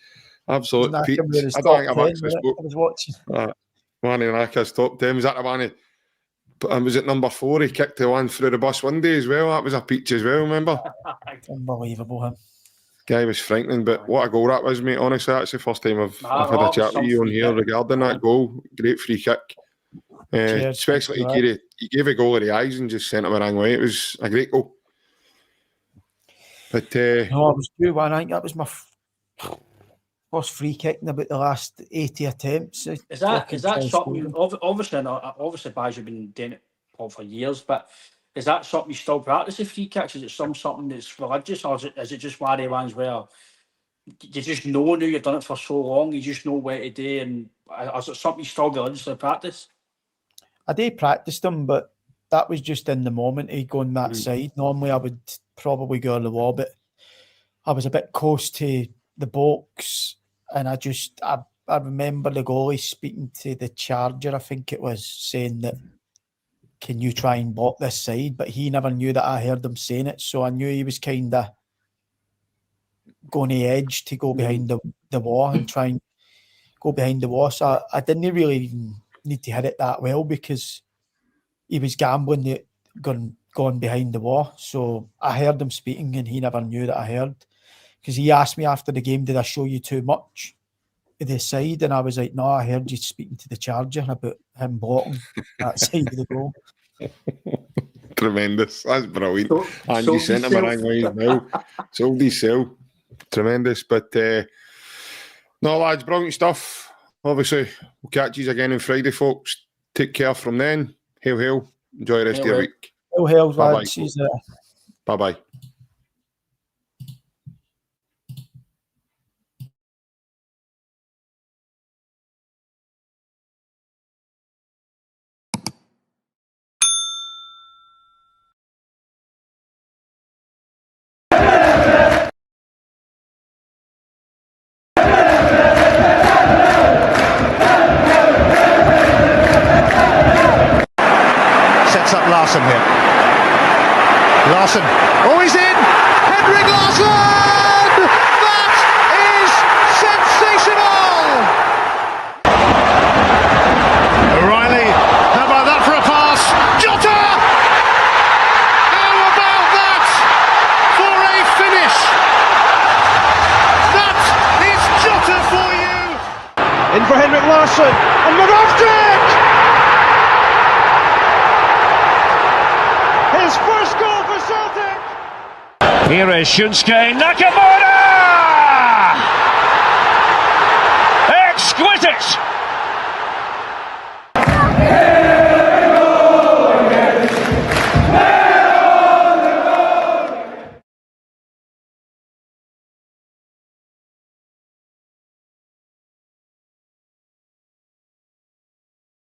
Speaker 4: absolute peach. I don't think I've actually spoke.
Speaker 3: I was watching.
Speaker 4: One in Naka's top 10. Was that the one? Was it number 4? He kicked the one through the bus one day as well. That was a peach as well. Remember?
Speaker 3: Unbelievable, him.
Speaker 4: Guy was frightening, but what a goal that was, mate. Honestly, that's the first time I've had a chat with you on here regarding that goal. Great free kick. Especially he gave a goal of the eyes and just sent him a wrong way. It was a great goal. But
Speaker 3: no, I was 2-1. I think that was my first free kick in about the last 80 attempts.
Speaker 2: Is that something? Obviously, Baz, you've been doing it for years, but is that something you still practice the free kicks? Is it something that's religious, or is it just one of the ones where you just know now you've done it for so long, you just know what to do, and is it something you still religiously practice?
Speaker 3: I did practice them, but that was just in the moment of going that side. Normally I would probably go on the wall, but I was a bit close to the box, and I remember the goalie speaking to the charger, I think it was, saying that, can you try and block this side? But he never knew that I heard him saying it, so I knew he was kind of going the edge to go behind the wall and try and go behind the wall. So I didn't really even need to hit it that well because he was gambling that going behind the wall. So I heard him speaking and he never knew that I heard, because he asked me after the game, did I show you too much of the side? And I was like, no, I heard you speaking to the charger about him blocking that side of the goal.
Speaker 4: Tremendous. That's brilliant. And you sent him a wrong way as well. Sold his sell. Tremendous. But no, lads, brilliant stuff. Obviously, we'll catch you again on Friday, folks. Take care from then. Hail, hail. Enjoy the rest of your week.
Speaker 3: Hail, hail,
Speaker 4: bye-bye. Bye-bye.
Speaker 1: Sets up Larsson here. Larsson. Oh, he's in! Henrik Larsson! That is sensational! O'Reilly, how about that for a pass? Jota! How about that for a finish? That is Jota for you! In for Henrik Larsson, and Moravcik! His first goal for Celtic!
Speaker 6: Here is Shunsuke Nakamura! Exquisite!